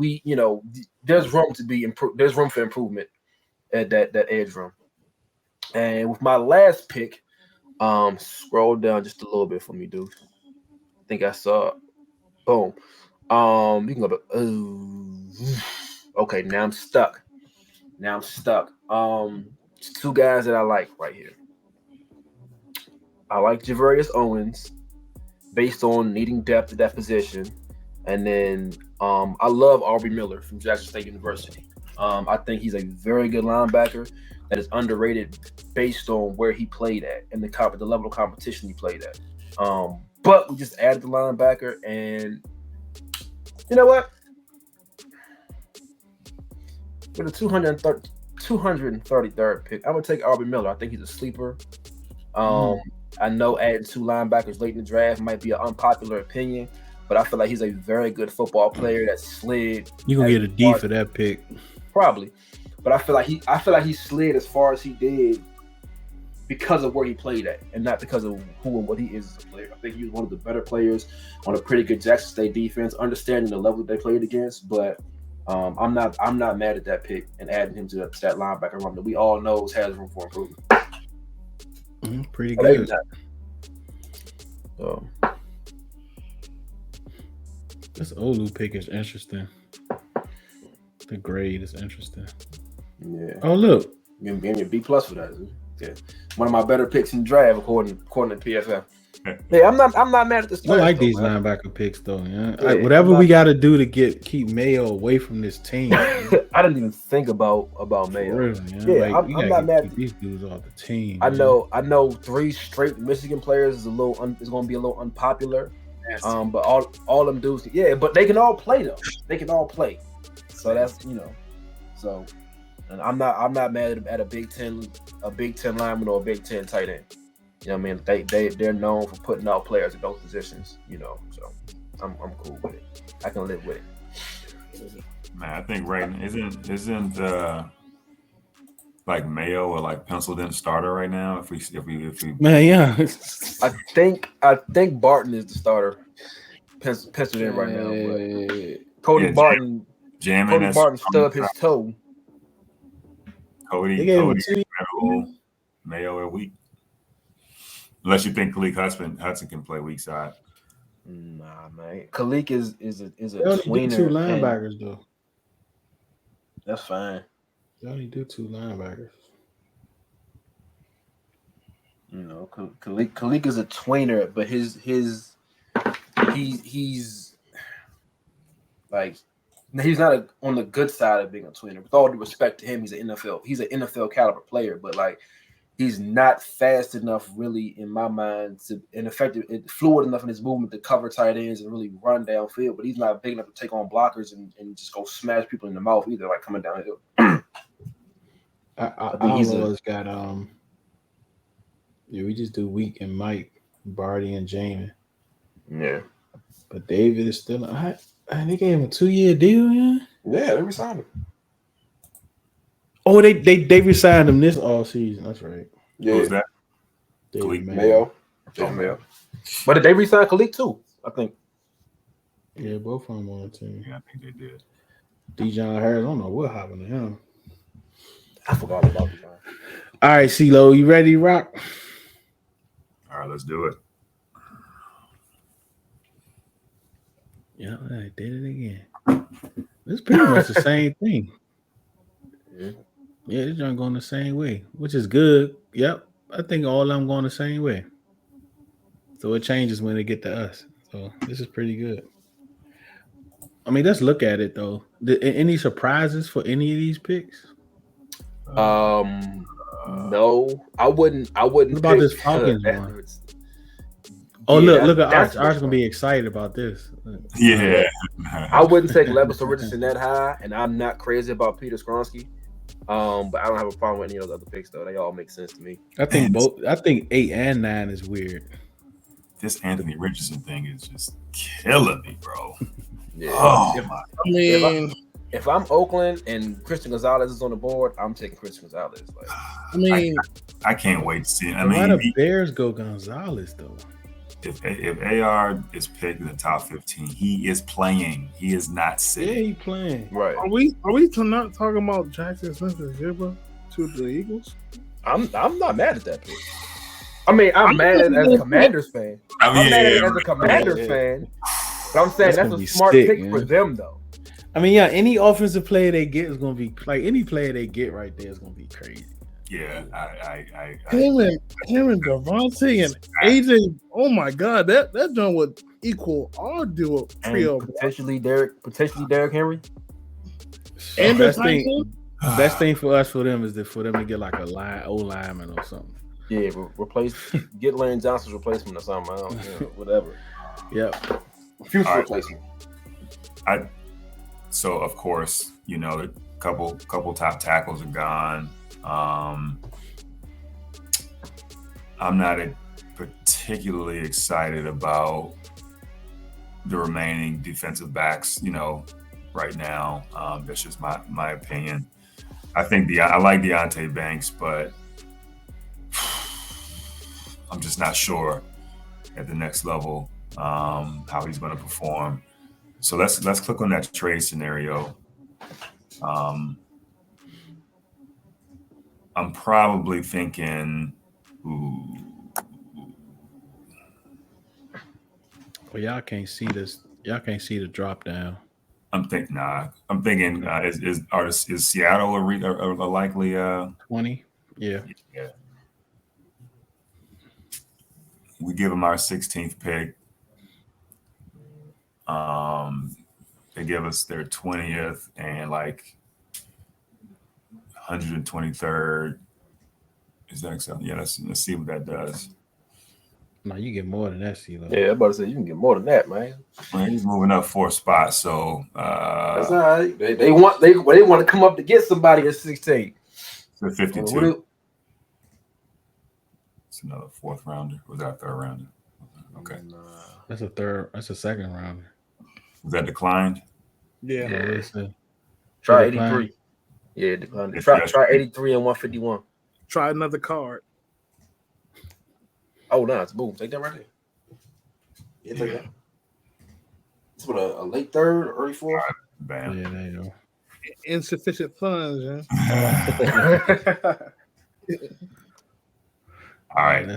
there's room to be improved. There's room for improvement at that edge room. And with my last pick, scroll down just a little bit for me, dude. I think I saw it. Boom. You can go back. Okay, now I'm stuck. Two guys that I like right here. I like Javarius Owens based on needing depth at that position. And then I love Aubrey Miller from Jackson State University. I think he's a very good linebacker that is underrated based on where he played at and the level of competition he played at. But we just added the linebacker, and you know what? With the 233rd pick, I'm going to take Aubrey Miller. I think he's a sleeper. I know adding 2 linebackers late in the draft might be an unpopular opinion, but I feel like he's a very good football player that slid. You gonna get a D for that pick, probably, but I feel like he slid as far as he did because of where he played at, and not because of who and what he is as a player. I think he was one of the better players on a pretty good Jackson State defense, understanding the level they played against. But I'm not mad at that pick and adding him to that linebacker room that we all know has room for improvement. Pretty good. This Olu pick is interesting. The grade is interesting. Yeah. Oh, look. You're getting a B+ for that. Yeah. One of my better picks in the draft, according to PFF. Yeah, I'm not mad at this. I like these linebacker picks though. Yeah. Whatever we got to do to keep Mayo away from this team. I didn't even think about Mayo. Really, yeah, I'm not mad at these dudes off the team. I know 3 straight Michigan players is going to be a little unpopular. Yes. But all them dudes, yeah, but they can all play though. They can all play. So that's so. And I'm not mad at a Big Ten lineman or a Big Ten tight end. You know what I mean? They're known for putting out players at those positions. So I'm cool with it. I can live with it. Man, I think isn't like Mayo or like penciled in starter right now? If we man, yeah. I think Barton is the starter. Penciled in right now, but Cody Barton stubbed his toe. Cody Mayo are weak. Unless you think Khalid Hudson can play weak side. Nah, man. Khalid is a tweener. Do 2 linebackers though. That's fine. They only do 2 linebackers. Khalid is a tweener, but he's like he's not on the good side of being a tweener. With all due respect to him, he's an NFL caliber player, but like he's not fast enough, really, in my mind, fluid enough in his movement to cover tight ends and really run downfield. But he's not big enough to take on blockers and just go smash people in the mouth either, like coming downhill. I always got we just do Week and Mike, Barty and Jamin. Yeah, but David is still. They gave him a 2-year deal, yeah. Yeah, they resigned him. Oh, they resigned him this all season. That's right. Yeah, who's that? Mayo. Mayo. But did they resign Khalid too? I think. Yeah, both of them on the team. Yeah, I think they did. Dijon Harris, I don't know what happened to him. I forgot about Dijon. All right, CeeLo, you ready, Rock? All right, let's do it. Yeah, I did it again. It's pretty much the same thing. Yeah, this joint going the same way, which is good. Yep, I think all of them going the same way. So it changes when they get to us. So this is pretty good. I mean, let's look at it though. Any surprises for any of these picks? No, I wouldn't. What about this Falcons one? Oh, yeah, look at Arch. Arch gonna be excited about this. Yeah, I wouldn't take Levis or Richardson that high, and I'm not crazy about Peter Skronsky. But I don't have a problem with any of those other picks though. They all make sense to me. I think 8 and 9 is weird. This Anthony Richardson thing is just killing me, bro. Yeah. Oh, if I'm Oakland and Christian Gonzalez is on the board, I'm taking Christian Gonzalez. I can't wait to see it. Why the Bears go Gonzalez though? if AR is picked in the top 15, he is playing. He is not Yeah, sitting. he playing. Right. Are we not talking about Jackson Smith-Njigba to the Eagles? I'm not mad at that pick. I mean, I'm mad at it as a Commanders fan. I'm mad at it as a Commanders fan. But I'm saying that's a smart pick for them, though. I mean, yeah, any offensive player they get is gonna be like any player they get right there is gonna be crazy. Yeah, Him and Devontae and AJ. Oh my God, that joint would equal our duo trio. And potentially Derrick Henry. And best the thing for them is for them to get like a old lineman or something. Yeah, get Lane Johnson's replacement or something. I don't know, whatever. Yep. Future replacement. So of course, you know, a couple top tackles are gone. I'm not particularly excited about the remaining defensive backs, you know, right now. That's just my opinion. I think I like Deonte Banks, but I'm just not sure at the next level how he's going to perform. So let's click on that trade scenario. I'm probably thinking, Well, y'all can't see this. Y'all can't see the drop down. I'm thinking is Seattle a likely 20? Yeah. We give them our 16th pick. They give us their 20th and like 123rd. Is that acceptable? Yeah, let's see what that does. No, you get more than that, CeeLo. Yeah, I'm about to say you can get more than that, man. Well, he's moving up 4 spots, so that's all right. They want to come up to get somebody at 16. So 52. It's another 4th rounder. Was that 3rd rounder? Okay. That's a third. That's a 2nd rounder. Was that declined? Yeah. Try 83. Yeah, declined. Try 83 and 151. Try another card. Oh, no, it's boom. Take that right there. Yeah, take that. It's what a late 3rd, early 4th. Right, bam. Yeah, there you go. Insufficient funds, yeah. All right.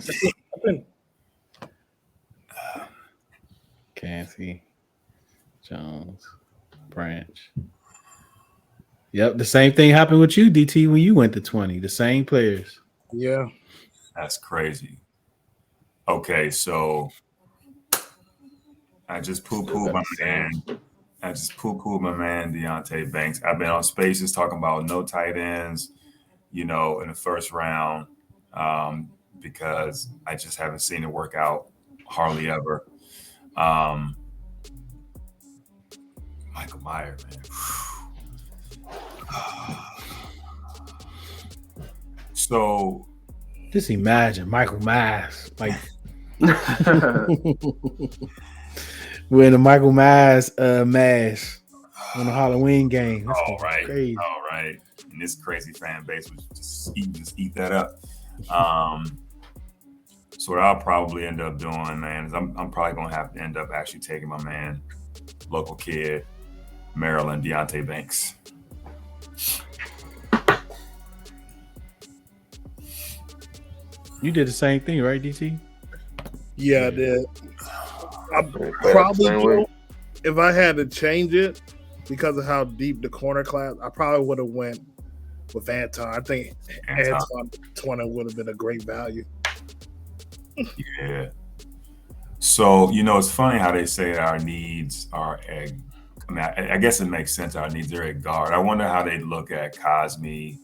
Cassie, Jones, Branch. Yep, the same thing happened with you, DT, when you went to 20. The same players. Yeah. That's crazy. Okay, so I just poo-pooed my man. Deonte Banks. I've been on Spaces talking about no tight ends, you know, in the 1st round because I just haven't seen it work out hardly ever. Michael Myers, man. So just imagine Michael Myers like wearing the Michael Myers mask on the Halloween game. That's all right. Crazy. All right. And this crazy fan base would just eat that up. So what I'll probably end up doing, man, is I'm probably gonna have to end up actually taking my man, local kid, Maryland, Deonte Banks. You did the same thing, right, DT? Yeah, I did. I probably would, if I had to change it because of how deep the corner class, I probably would have went with Anton. I think Anton 20 would have been a great value. Yeah. So, you know, it's funny how they say our needs are at, I mean, I guess it makes sense our needs are at guard. I wonder how they look at Cosme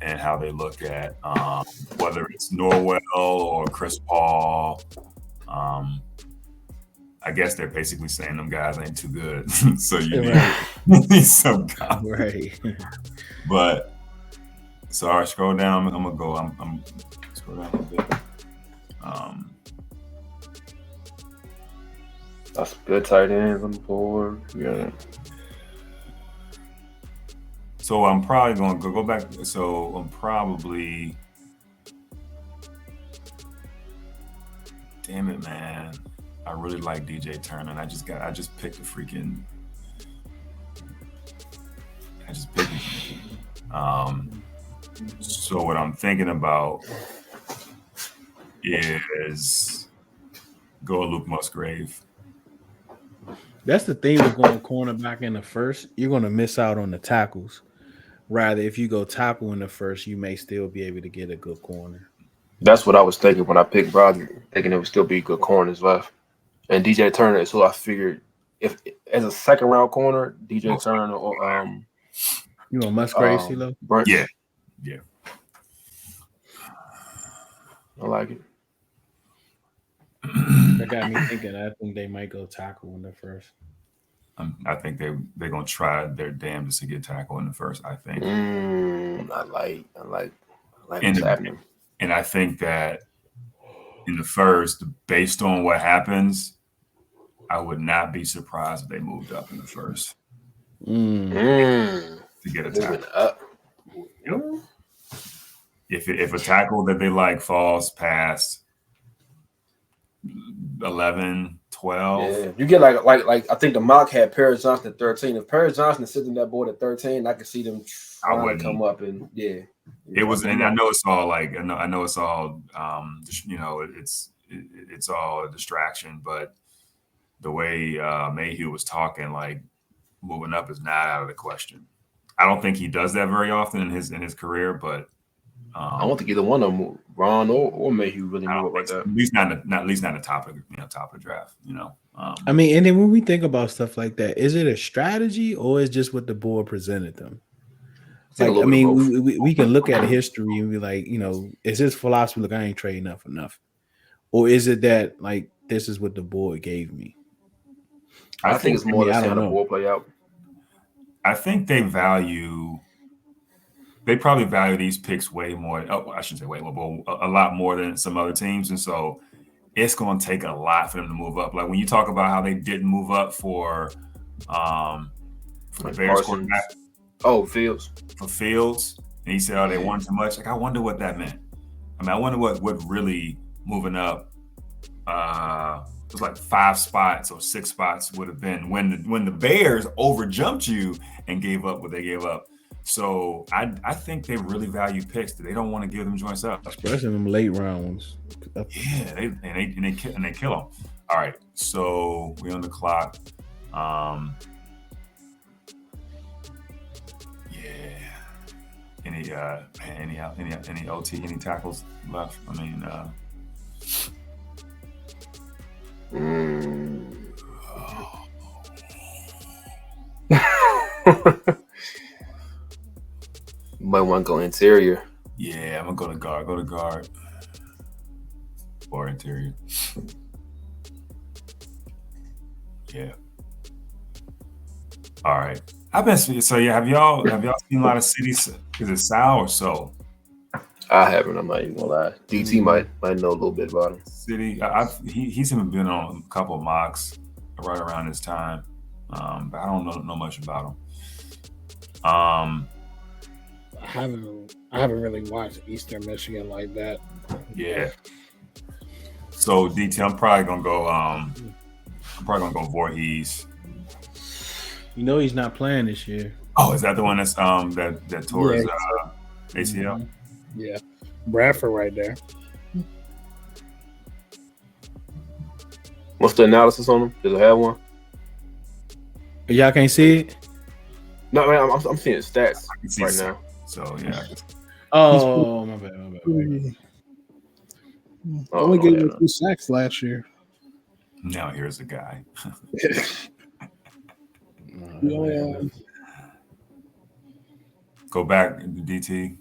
and how they look at whether it's Norwell or Chris Paul. I guess they're basically saying them guys ain't too good. So you need some guys. Right. But so all right, scroll down. I'm gonna go. I'm scroll down a bit. That's good tight ends on the board. Yeah. So I'm probably gonna go back. So I'm probably damn it, man. I really like DJ Turner. And I just picked it. So what I'm thinking about is go Luke Musgrave. That's the thing with going cornerback in the first. You're going to miss out on the tackles. Rather, if you go tackle in the first, you may still be able to get a good corner. That's what I was thinking when I picked Broderick, thinking it would still be good corners left. And DJ Turner, so I figured if as a second round corner, DJ Turner or You want Musgrave, CeeLo? Brent. Yeah. I like it. That got me thinking. I think they might go tackle in the first. I think they're gonna try their damnedest to get tackle in the first. I think. I like what's happening. And I think that in the first, based on what happens, I would not be surprised if they moved up in the first to get a tackle. Up. Yep. If a tackle that they like falls past 11, 12. Yeah, you get like I think the mock had Paris Johnson at 13. If Paris Johnson is sitting that board at 13, I could see them trying to come up and It was, and I know it's all like I know it's all it's all a distraction, but the way Mayhew was talking, like moving up is not out of the question. I don't think he does that very often in his career, but I don't think either one of them, Ron or Mayhew, really move up like that. At least not the top of the draft. I mean, and then when we think about stuff like that, is it a strategy or is just what the board presented them? Like, I mean, we can look at history and be like, is his philosophy, look, I ain't trading up for nothing? Or is it that, like, this is what the board gave me? I think it's more than seeing the board play out. I think they probably value these picks way more. Oh, I shouldn't say way more, but a lot more than some other teams. And so it's going to take a lot for them to move up. Like when you talk about how they didn't move up for the Bears quarterback. Oh, Fields. For Fields. And he said, they wanted too much. Like, I wonder what that meant. I mean, I wonder what really moving up it was like 5 spots or 6 spots would have been when the Bears overjumped you and gave up what they gave up. So I think they really value picks. They don't want to give them joints up, especially in them late rounds. Yeah, they kill them. All right, so we're on the clock. Any OT, any tackles left? I mean, You might want to go interior. Yeah, I'm gonna go to guard. Or interior. Yeah. All right. Have y'all seen a lot of cities? Is it Sal or So? I haven't. I'm not even gonna lie. DT might know a little bit about him. City. He's even been on a couple of mocks right around this time, but I don't know much about him. I haven't really watched Eastern Michigan like that. Yeah. So DT, I'm probably gonna go Voorhees. He's not playing this year. Oh, is that the one that's that tore his ACL? Yeah, Bradford right there. What's the analysis on him? Does it have one? Y'all can't see it? No, man, I'm seeing stats right now. So yeah. Oh, my bad. Only gave him 2 sacks last year. Now here's a guy. Go back to DT,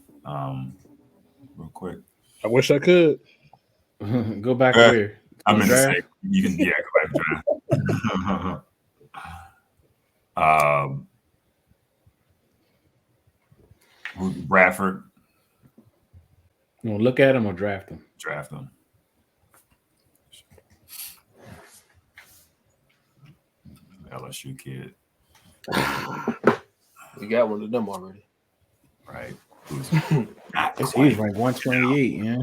real quick. I wish I could. Go back where? I'm in the same. You can, go back to Bradford. You want to look at him or draft him? Draft him. LSU kid. We got one of them already. Right. He's ranked 128, yeah.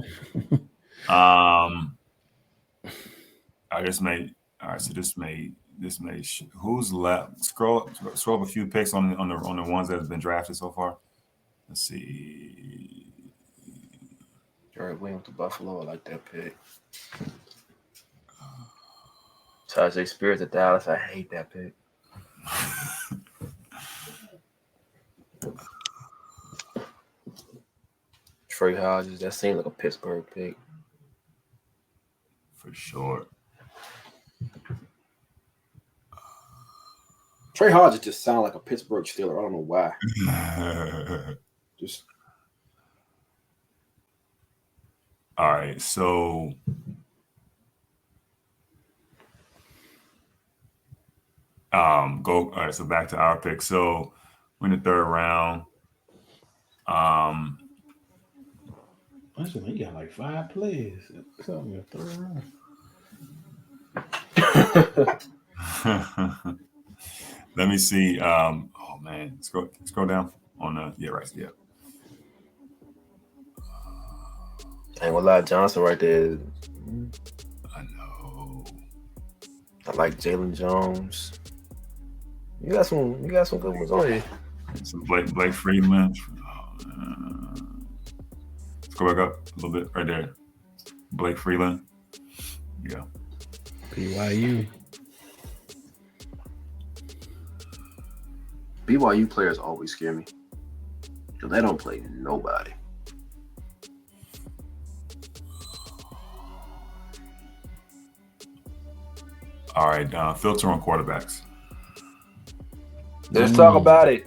I just made. All right, so this made who's left? Scroll up a few picks on the ones that have been drafted so far. Let's see. Jared Williams to Buffalo. I like that pick. Tajay Spears to Dallas. I hate that pick. Trey Hodges. That seemed like a Pittsburgh pick. For sure. Trey Hodges just sound like a Pittsburgh Steeler. I don't know why. Just all right. So go. All right. So back to our pick. So we're in the third round. He got like 5 plays. Something in the third round. Let me see. Oh man, scroll down on the right. Yeah. I ain't gonna lie, Johnson right there. I know. I like Jalen Jones. You got some good ones on here. Some Blake Freeman. Let's go back up a little bit right there. Blake Freeland. Yeah. BYU. BYU players always scare me because they don't play nobody. All right, filter on quarterbacks. Let's talk about it.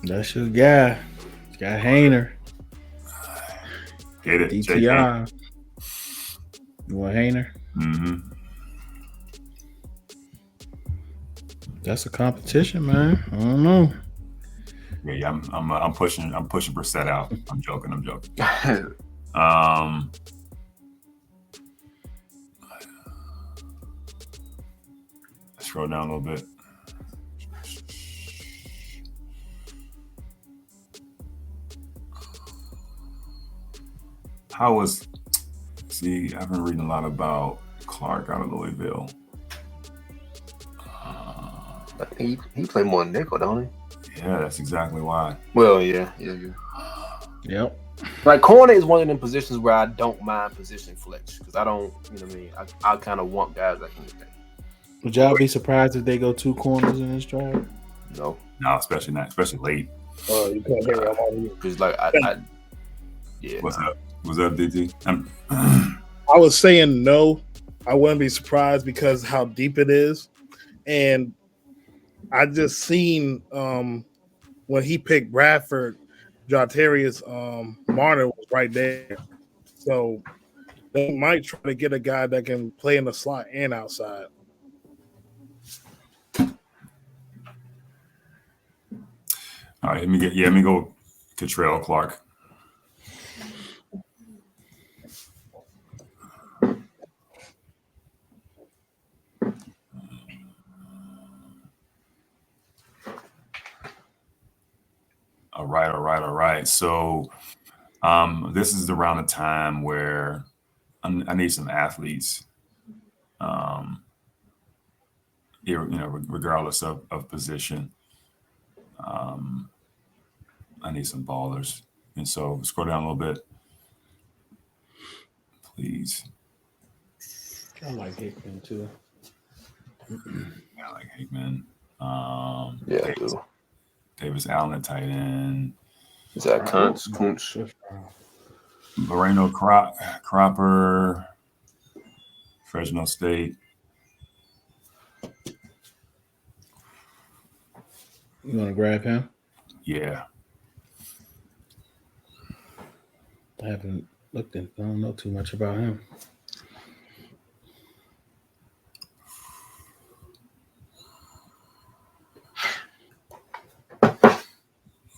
That's your guy. Got Hayner. Get it. DTR. You want Hayner? Mm-hmm. That's a competition, man. I don't know. Yeah, I'm pushing Brissett out. I'm joking. Let's scroll down a little bit. I've been reading a lot about Clark out of Louisville. He play more nickel, don't he? Yeah, that's exactly why. Well, yeah. Yep. Like corner is one of them positions where I don't mind position flex because I don't, you know what I mean. I kind of want guys that can do that. Would y'all be surprised if they go 2 corners in this draft? No, especially late. You can't hear it. I'm on you. because like yeah. What's up, DT? I was saying no. I wouldn't be surprised because how deep it is, and I just seen when he picked Bradford, Jatarius Marner was right there, so they might try to get a guy that can play in the slot and outside. All right, let me go to Trail Clark. All right. So this is around the time where I need some athletes, regardless of position. I need some ballers. And so scroll down a little bit, please. I like Hickman too. I like Hickman. Yeah, I do. Davis Allen at tight end. Zach Kuntz. Moreno Cropper, Fresno State. You want to grab him? Yeah. I haven't looked at. I don't know too much about him.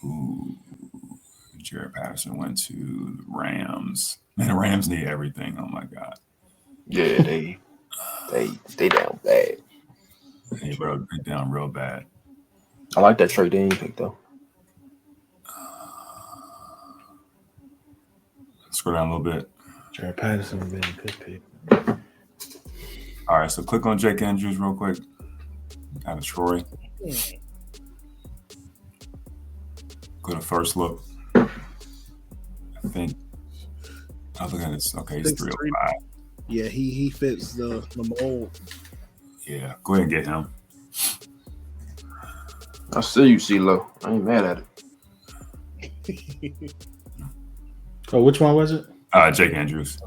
Ooh. Jared Patterson went to the Rams. Man, the Rams need everything. Oh my God. Yeah, they down bad. They down real bad. I like that Trey Dean pick though. Scroll down a little bit. Jared Patterson would be a good pick. All right, so click on Jake Andrews real quick. Out of Troy. Go to first look. I think. I look at this. Okay, he's 305. Yeah, he fits the mold. Yeah, go ahead and get him. I see you, CeeLo. I ain't mad at it. Oh, which one was it? Jake Andrews.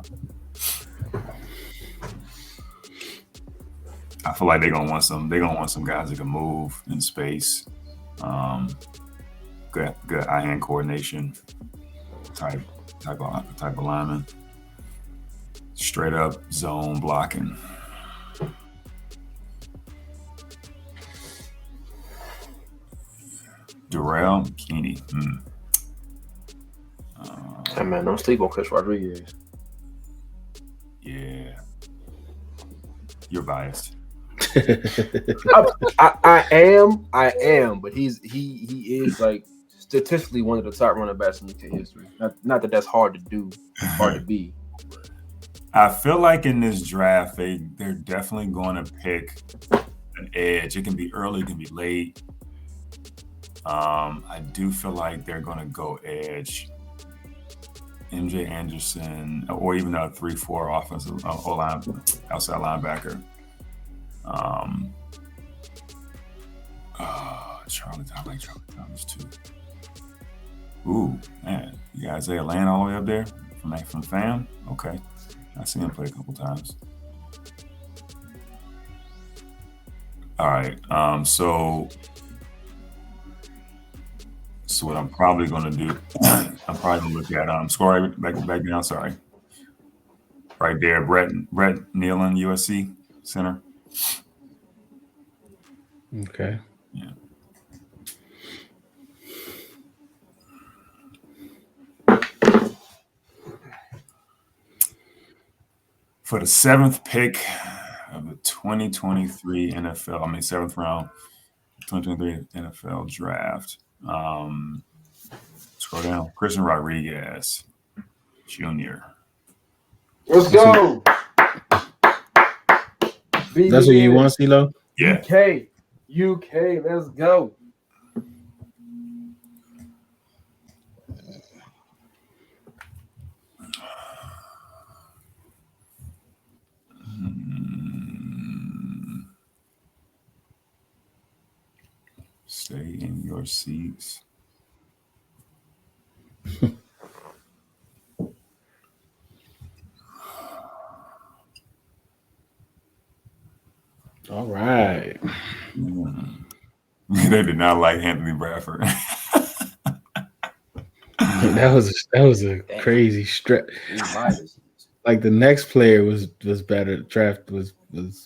I feel like they're gonna want some guys that can move in space. Good eye-hand coordination type of lineman. Straight up zone blocking. Darrell Keeney. Hey man, don't sleep on Chris Rodriguez. Yeah. You're biased. I am, but he is like statistically one of the top running backs in UK history. Not that that's hard to do, hard to be. I feel like in this draft, they're definitely going to pick an edge. It can be early, it can be late. I do feel like they're going to go edge. MJ Anderson, or even a 3-4 offensive outside linebacker. I like Charlie Thomas too. Ooh, man, you got Isaiah Land all the way up there from FAM. Okay, I seen him play a couple times. All right, so what I'm probably going to do, I'm probably going to look at score back down. Sorry, right there, Brett Nealon, USC center. Okay. Yeah. For the 7th pick of the 2023 7th round, 2023 NFL draft. Scroll down. Christian Rodriguez Jr. Let's go. That's what you want, CeeLo? Yeah. UK, let's go. Stay in your seats. All right. They did not like Anthony Bradford. That was a crazy stretch. Like the next player was better. Draft was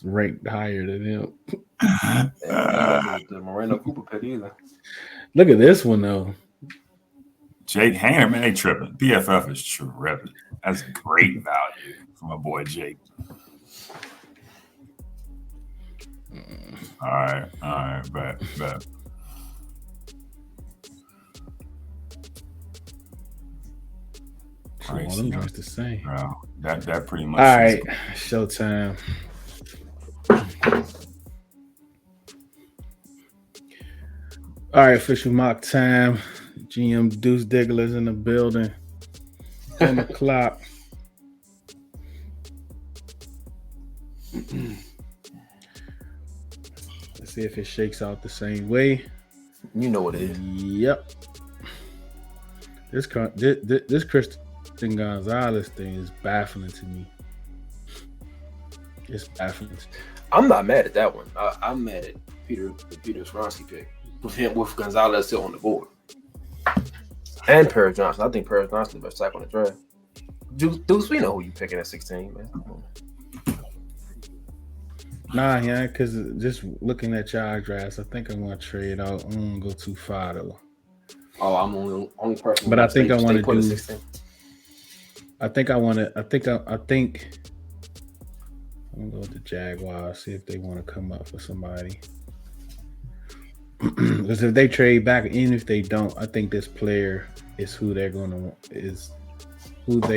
ranked higher than him. The Moreno Cooper pick either. Look at this one though. Jake Hanger, man, they tripping. PFF is tripping. That's great value for my boy Jake. All right, bet. All right, them joints the same. Bro, that pretty much. All right, showtime. All right, official mock time. GM Deuce Diggler's in the building. On the clock. Let's see if it shakes out the same way. You know what it is. Yep. This Christian Gonzalez thing is baffling to me. It's baffling. I'm not mad at that one. I'm mad at Peter Skronsky pick with Gonzalez still on the board, and Paris Johnson. I think Paris Johnson is the best tackle on the draft. Deuce, we know who you picking at 16, man. Nah, yeah, because just looking at y'all drafts, I think I want to trade out. I don't want to go too far though. Oh, I'm the only person. But I think I want to do. 16. I think I'm gonna go with the Jaguars, see if they want to come up for somebody. Because if they trade back, even if they don't, I think this player is who they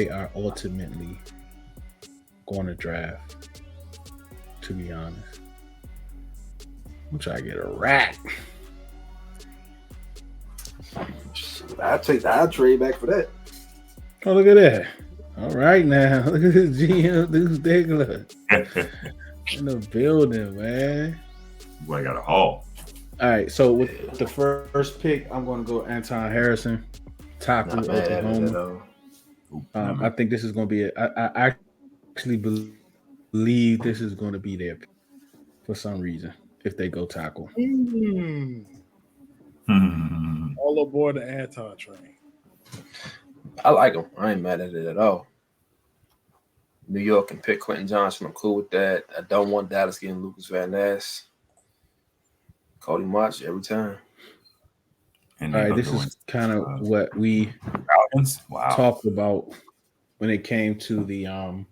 are ultimately corner draft, to be honest. I'm trying to get a rack. I'll trade back for that. Oh, look at that. All right now. Look at this GM Deuce Diggler in the building, man. Boy, I got a haul. All right, so with the first pick, I'm going to go Anton Harrison, tackle Not mad at it at Oklahoma. all. I think this is going to be I actually believe this is going to be their pick for some reason if they go tackle. All aboard the Anton train. I like him. I ain't mad at it at all. New York can pick Quentin Johnson. I'm cool with that. I don't want Dallas getting Lucas Van Ness. Cody March every time. And All right, this is kind of what we Falcons. Wow. talked about when it came to the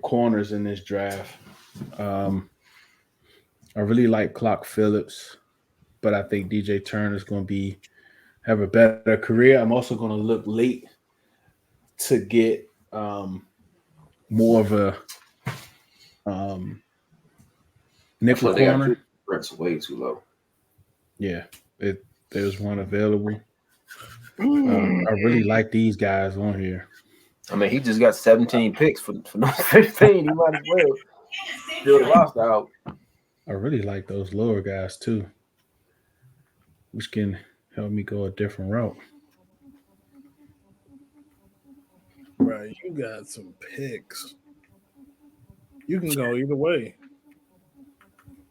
corners in this draft. I really like Clark Phillips, but I think DJ Turner is going to have a better career. I'm also going to look late to get more of a nickel corner. Brent's way too low. Yeah, there's one available. I really like these guys on here. I mean, he just got 17 picks for no 15. He might as well build a roster out. I really like those lower guys too, which can help me go a different route. Right, you got some picks. You can go either way.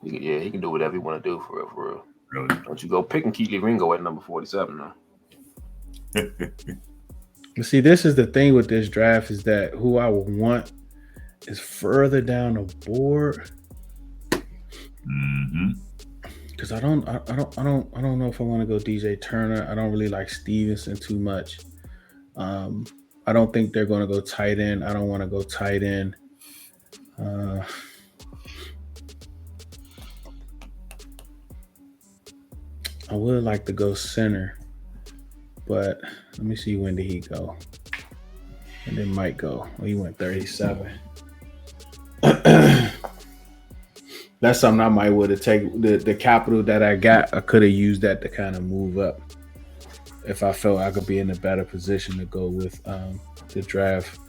Yeah, he can do whatever he want to do for real, for real. Really? Don't you go picking Keely Ringo at number 47 now. But see, this is the thing with this draft is that who I would want is further down the board. Because I don't know if I want to go DJ Turner. I don't really like Stevenson too much. I don't think they're going to go tight end. I don't want to go tight end. I would like to go center, but let me see, when did he go? And then might go. Oh, he went 37. That's something I might would have taken. The capital that I got, I could have used that to kind of move up if I felt I could be in a better position to go with the draft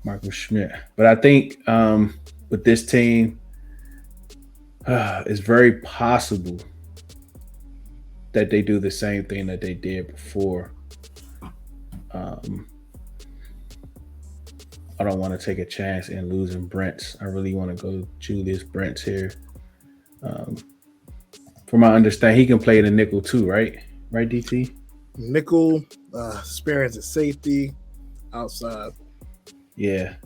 Marcus Schmidt. But I think with this team, it's very possible that they do the same thing that they did before. I don't want to take a chance in losing Brents. I really want to go Julius Brents here. From my understanding, he can play the nickel too, right? Right, DT? Nickel, experience at safety, outside. Yeah.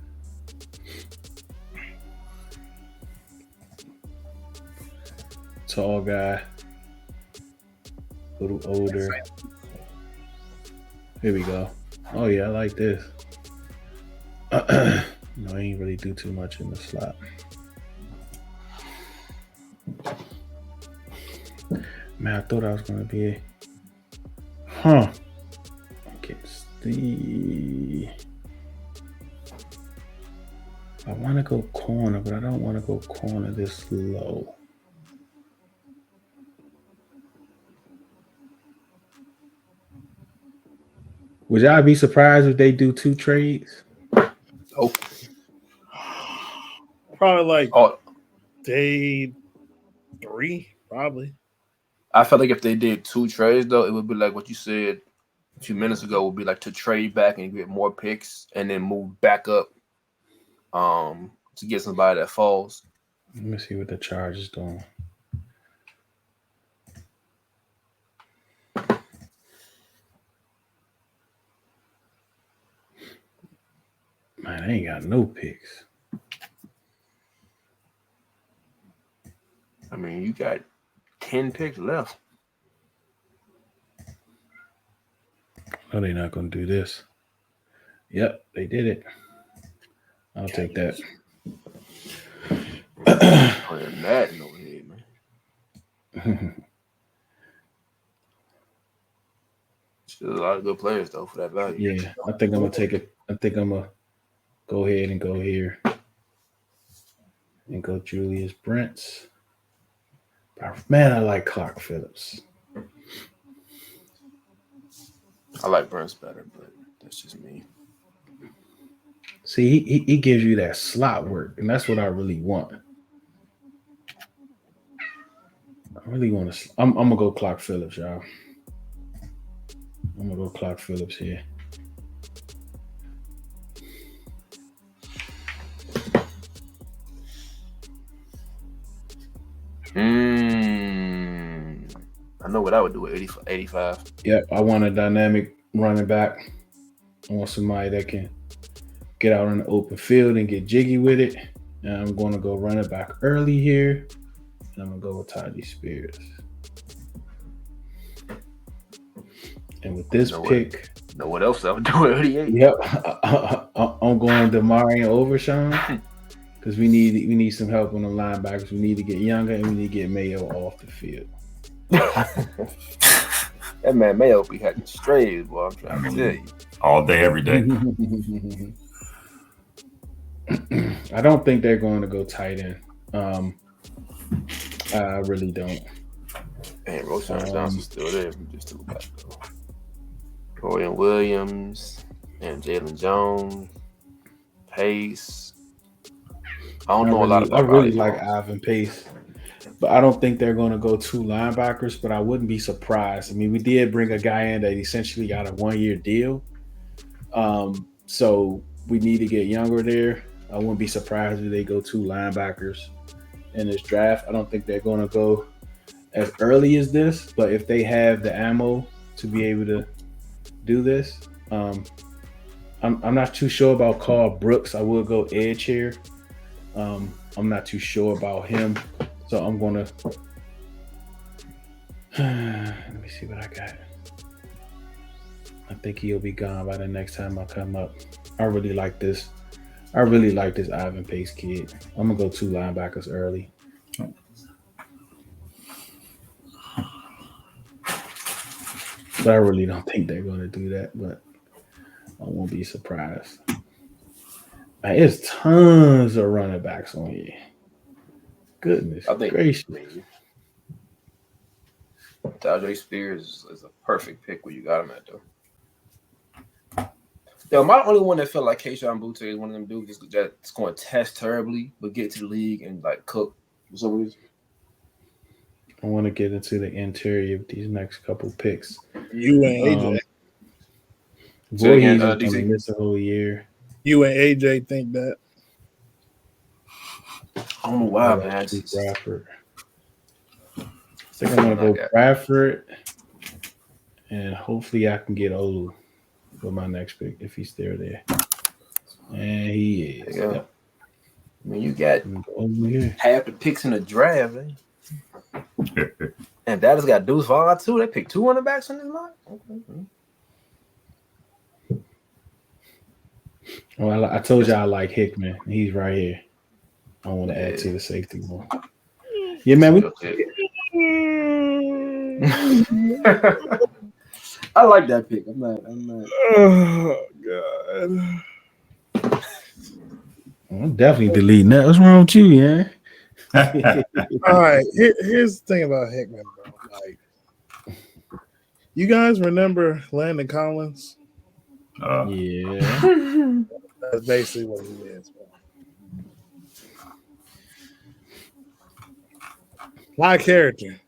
Tall guy. A little older. Here we go. Oh, yeah, I like this. No, he ain't really do too much in the slot. Man, I thought I was going to be against the... I want to go corner, but I don't want to go corner this low. Would y'all be surprised if they do 2 trades? Oh, Probably like day 3, probably. I felt like if they did 2 trades, though, it would be like what you said a few minutes ago. Would be like to trade back and get more picks, and then move back up to get somebody that falls. Let me see what the Chargers doing. Man, I ain't got no picks. I mean, you got 10 picks left. No, they're not going to do this. Yep, they did it. I'll take that. Playing that in over here, man. Still a lot of good players though for that value. Yeah, I think I'm gonna take it. I think I'm gonna go ahead and go here and go Julius Brents. Man, I like Clark Phillips. I like Burns better, but that's just me. See, he gives you that slot work, and that's what I really want. I really want to. I'm gonna go Clark Phillips, y'all. I'm gonna go Clark Phillips here. I know what I would do at 85. Yep, I want a dynamic running back. I want somebody that can get out on the open field and get jiggy with it. And I'm going to go running back early here. And I'm going to go with Tyree Spears. And with this pick... Know what else I would do at 88? Yep, I'm going to Marion Overshawn because we need some help on the linebackers. We need to get younger and we need to get Mayo off the field. That man Mayo be having strays, boy. I'm trying to tell you. All day, every day. I don't think they're going to go tight end. I really don't. And Roshan Johnson's still there. We just took back though. Dorian Williams and Jalen Jones, Pace. I don't know a lot about. I really like Ivan Pace, but I don't think they're going to go 2 linebackers. But I wouldn't be surprised. I mean, we did bring a guy in that essentially got a 1-year deal, so we need to get younger there. I wouldn't be surprised if they go 2 linebackers in this draft. I don't think they're going to go as early as this, but if they have the ammo to be able to do this, I'm not too sure about Carl Brooks. I will go edge here. I'm not too sure about him, so I'm gonna let me see what I got. I think he'll be gone by the next time I come up. I really like this Ivan Pace kid. I'm gonna go 2 linebackers early. But I really don't think they're going to do that, but I won't be surprised. Man, there's tons of running backs on here. Goodness gracious. Tajay Spears is a perfect pick where you got him at, though. Yo, my only one that felt like Keyshawn Butte is one of them dudes that's going to test terribly, but get to the league and, like, cook for some reason. I want to get into the interior of these next couple picks. You and AJ. Voorhees is going to miss a whole year. You and AJ think that? I don't know why, man. Bradford. I think I'm going to go Bradford, and hopefully I can get Olu for my next pick if he's still there. And he is. Yeah. I mean, you got half the picks in the draft, man. And Dallas got Deuce Vaughn too. They picked 2 running backs in this line. Okay. Well, I told you I like Hickman. He's right here. I want to add to the safety one. Yeah, man. I like that pick. I'm not. Oh God. I'm definitely deleting that. What's wrong with you, yeah? All right, here's the thing about Hickman, bro. Like, you guys remember Landon Collins? Yeah. That's basically what he is, bro. A lot of character,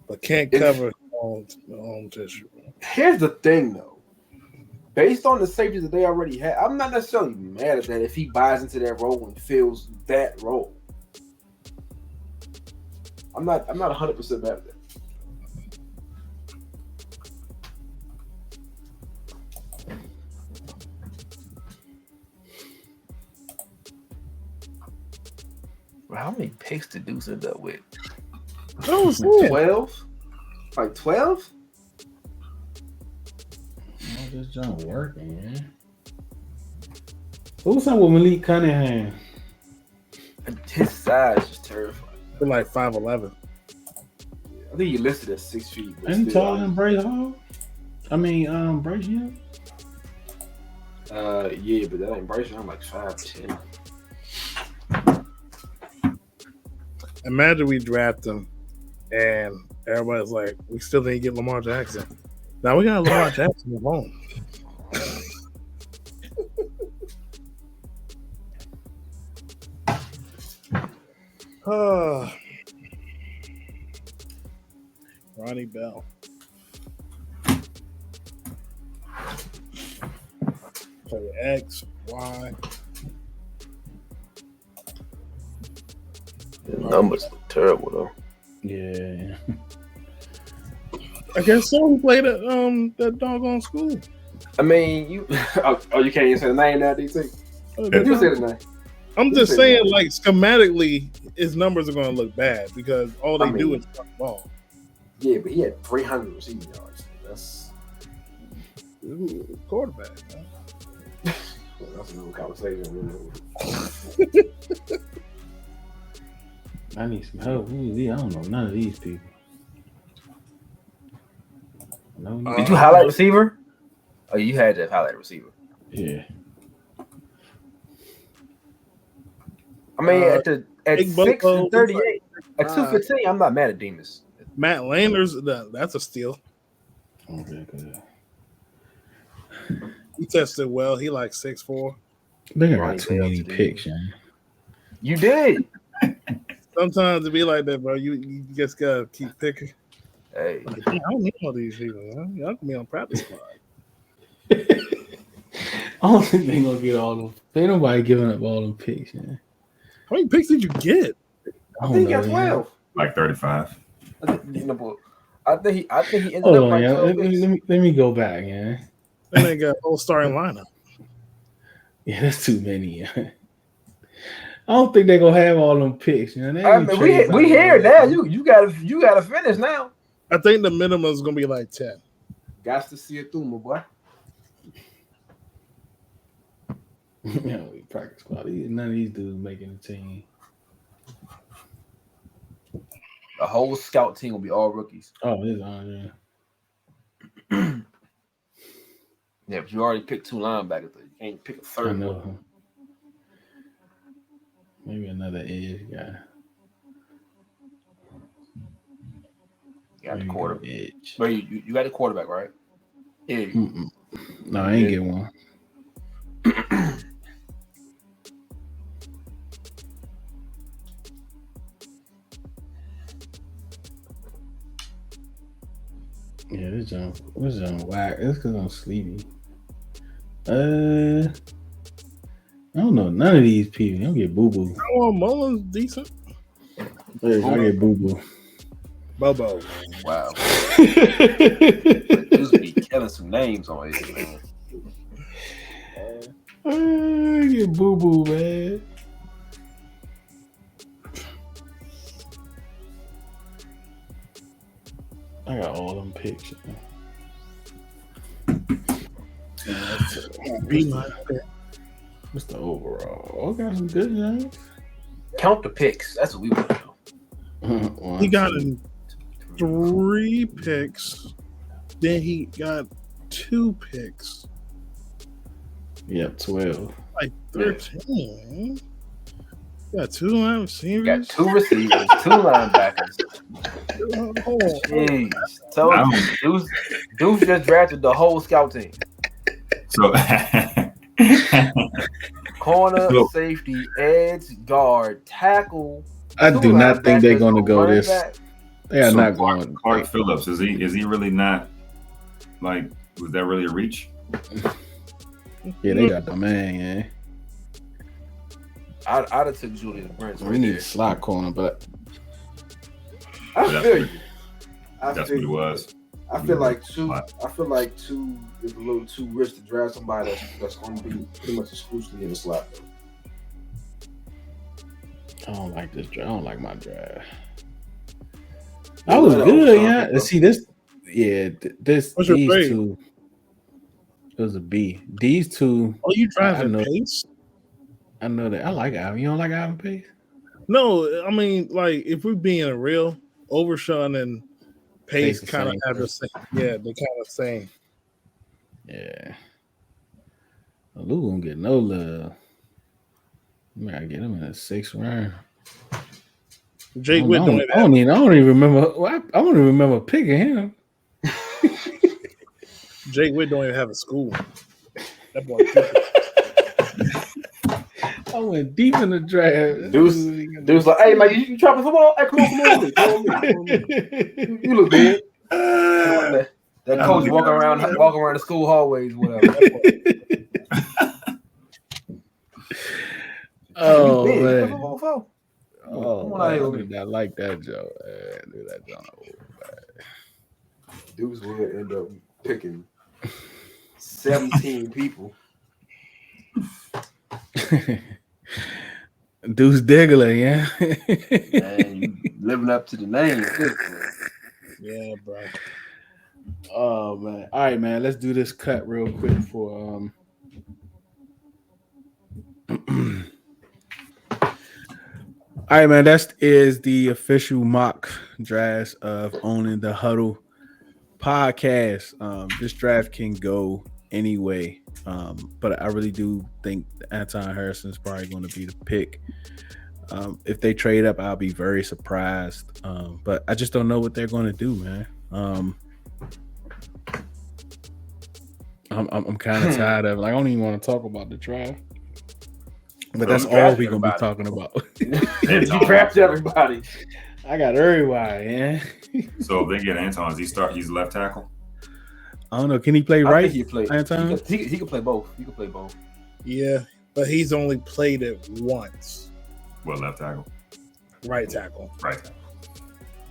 but can't cover on tissue. Bro. Here's the thing, though. Based on the safeties that they already had, I'm not necessarily mad at that if he buys into that role and fills that role. I'm not 100% mad at that. Well, how many picks did Deuce end up with? 12? Like 12? This junk working, man. Who's up with Malik Cunningham? His size is terrifying. They're like 5'11". I think he listed at 6 feet. Ain't he taller than Bryce Hall? I mean, Bryce Young? Yeah, but that ain't Bryson. I'm like 5'10". Imagine we draft him and everybody's like, we still didn't get Lamar Jackson. Now we got Lamar Jackson at home. Ronnie Bell. Play X, Y. The numbers look terrible though. Yeah. I guess so. He played at that doggone school. I mean, you you can't even say the name now, DC. You say the name. I'm just saying, like schematically, his numbers are going to look bad because all they do is run the ball. Yeah, but he had 300 receiving yards. That's quarterback. Man. That's another conversation. I need some help. Who is he? I don't know none of these people. No, Did you highlight receiver? Oh, you had to highlight receiver. Yeah. I mean, at 6 and 38, at 215, I'm not mad at Demas. Matt Landers, that's a steal. Okay, good. He tested well. He like 6'4". They got too many picks, man. You did. Sometimes it be like that, bro. You just gotta keep picking. Hey, I don't need all these people, man. Y'all can be on practice squad. I don't think they're gonna get all them. Ain't nobody giving up all them picks, man. How many picks did you get? I think he got 12. Like 35. I think he ended Hold up on, like yeah. 12 picks. Let me go back, man. Then they got whole starting lineup. Yeah, that's too many. I don't think they're gonna have all them picks, man. I mean, we here now. You gotta finish now. I think the minimum is gonna be like 10. Got to see it through, my boy. Yeah, we practice squad. None of these dudes making the team. The whole scout team will be all rookies. Oh, this on yeah. Yeah, but you already picked 2 linebackers. You can't pick a I third know. one. Maybe another edge guy. You got the quarterback. Edge. But you got the quarterback, right? Yeah. No, I ain't get one. Yeah, this on whack. That's because I'm sleepy. I don't know none of these people. I'll get boo boo. Oh, Mullins decent. Hey, I get boo boo. Bobo. Wow. Just be killing some names on it, man. I get boo boo, man. I got all them picks. What's the overall? I got some good names. Count the picks. That's what we want to know. He got 3 picks. Then he got 2 picks. Yep, 12. Like 13. Got 2 wide receivers. Got 2 receivers, 2 linebackers. Jeez. Told you, Deuce just drafted the whole scout team. So Corner, safety, edge, guard, tackle. I do not think they're going to go this. Back. They are not going. Clark Phillips, is he really not, like, was that really a reach? Yeah, they got the man, yeah. I'd have took Julius Brents. We need a slot corner, but I feel you. That's what it was. I feel like 2 is a little too rich to draft somebody that's going to be pretty much exclusively in the slot. I don't like this draft. I don't like my draft. I was good, yeah. See this, yeah. These 2. It was a B. These 2. Oh, you drafted Pace? I know that. I like Alvin. You don't like Alvin Pace? No, I mean, like, if we're being real, Overshawn and Pace kind of have the same. Yeah, they're kind of same. Yeah. Lou gonna get no love. You gotta get him in the 6th round. Jake Witt I don't even remember. I don't even remember picking him. Jake Witt don't even have a school. That boy. I went deep in the draft. Dude's like, hey man, you try to football? Hey, come on with me. You look good. That coach walking around the school hallways, whatever. Oh man. I did not like that joke. Dudes would end up picking 17 people. Deuce Diggler, yeah. Man, you living up to the name. Yeah, bro. Oh man. All right, man. Let's do this cut real quick for All right, man. That is the official mock draft of Owning the Huddle podcast. This draft can go anyway, but I really do think Anton Harrison is probably going to be the pick. If they trade up, I'll be very surprised. But I just don't know what they're going to do, man. I'm kind of tired of it. Like, I don't even want to talk about the draft. But that's all we're going to be talking about. You drafted everybody. I got everybody, man. So if they get Anton, he's left tackle? I don't know. Can he play right? He play. Anton? He can play both. He can play both. Yeah, but he's only played it once. What, left tackle? Right tackle. Right tackle.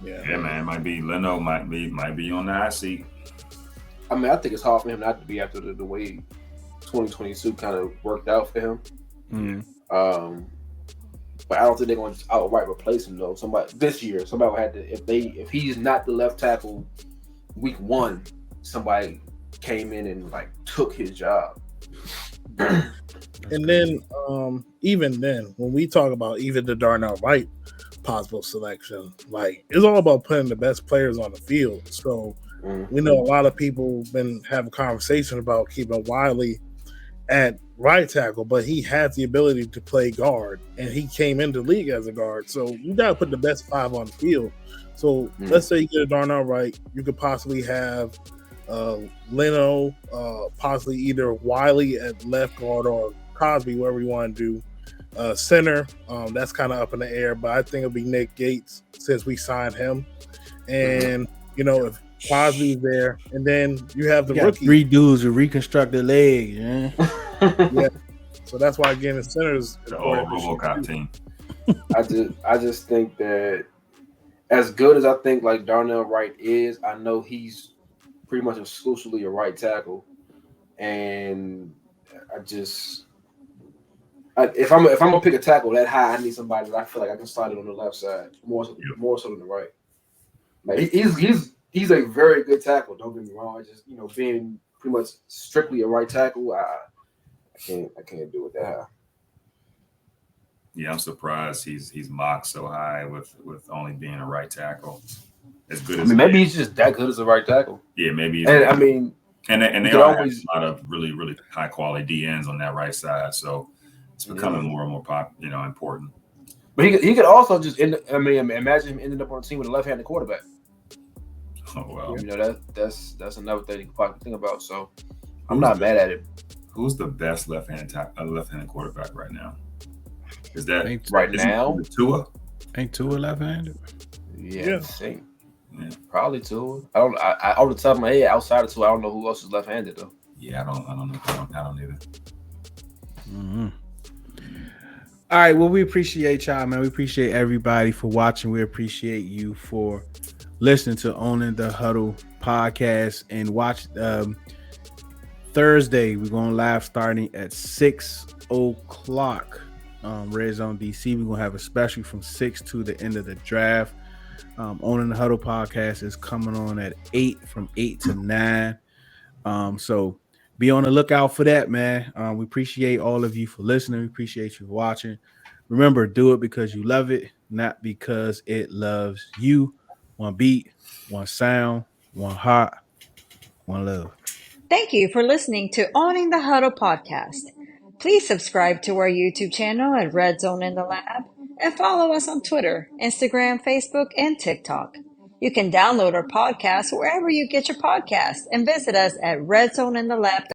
Yeah, man. Might be Leno. Might be on the hot seat. I mean, I think it's hard for him not to be after the way 2022 kind of worked out for him. Mm. But I don't think they're going to just outright replace him though. Somebody will have to if he's not the left tackle week 1, somebody came in and like took his job. And then even then, when we talk about even the Darnell Wright possible selection, like it's all about putting the best players on the field. So we know a lot of people been having conversation about keeping Wiley at right tackle, but he has the ability to play guard, and he came into the league as a guard. So you got to put the best 5 on the field. So let's say you get a Darnell Wright, you could possibly have Leno, possibly either Wiley at left guard or Cosby, wherever you want to do. Center, that's kind of up in the air, but I think it'll be Nick Gates since we signed him. And, if Cosby's there, and then you have the rookie. 3 dudes with reconstructed legs, yeah. Yeah. So that's why again the center is the old RoboCop team. I just think that as good as I think like Darnell Wright is, I know he's pretty much exclusively a right tackle, and if I'm gonna pick a tackle that high, I need somebody that I feel like I can slide it on the left side more so than the right. Like he's a very good tackle. Don't get me wrong. I just being pretty much strictly a right tackle, I can't do it that high. Yeah, I'm surprised he's mocked so high with only being a right tackle. As good as maybe he's just that good as a right tackle. Yeah, maybe. And they always have a lot of really really high quality DNs on that right side, so it's becoming more and more important. But he could also just imagine him ending up on a team with a left-handed quarterback. Oh well, that's another thing you can probably think about. So I'm not mad at it. Who's the best left-handed quarterback right now? Is that now? Tua? Ain't Tua left-handed? Yeah. Probably Tua. I don't. I off the top of my head, outside of Tua, I don't know who else is left-handed though. Yeah, I don't know. I don't either. Mm-hmm. All right. Well, we appreciate y'all, man. We appreciate everybody for watching. We appreciate you for listening to Owning the Huddle podcast, and watch Thursday. We're going live starting at 6:00. Red Zone DC. We're gonna have a special from 6 to the end of the draft. Owning the Huddle podcast is coming on at 8 from 8 to 9. So be on the lookout for that, man. We appreciate all of you for listening. We appreciate you for watching. Remember, do it because you love it, not because it loves you. One beat, one sound, one heart, one love. Thank you for listening to Owning the Huddle podcast. Please subscribe to our YouTube channel at Red Zone in the Lab and follow us on Twitter, Instagram, Facebook, and TikTok. You can download our podcast wherever you get your podcasts and visit us at redzoneinthelab.com.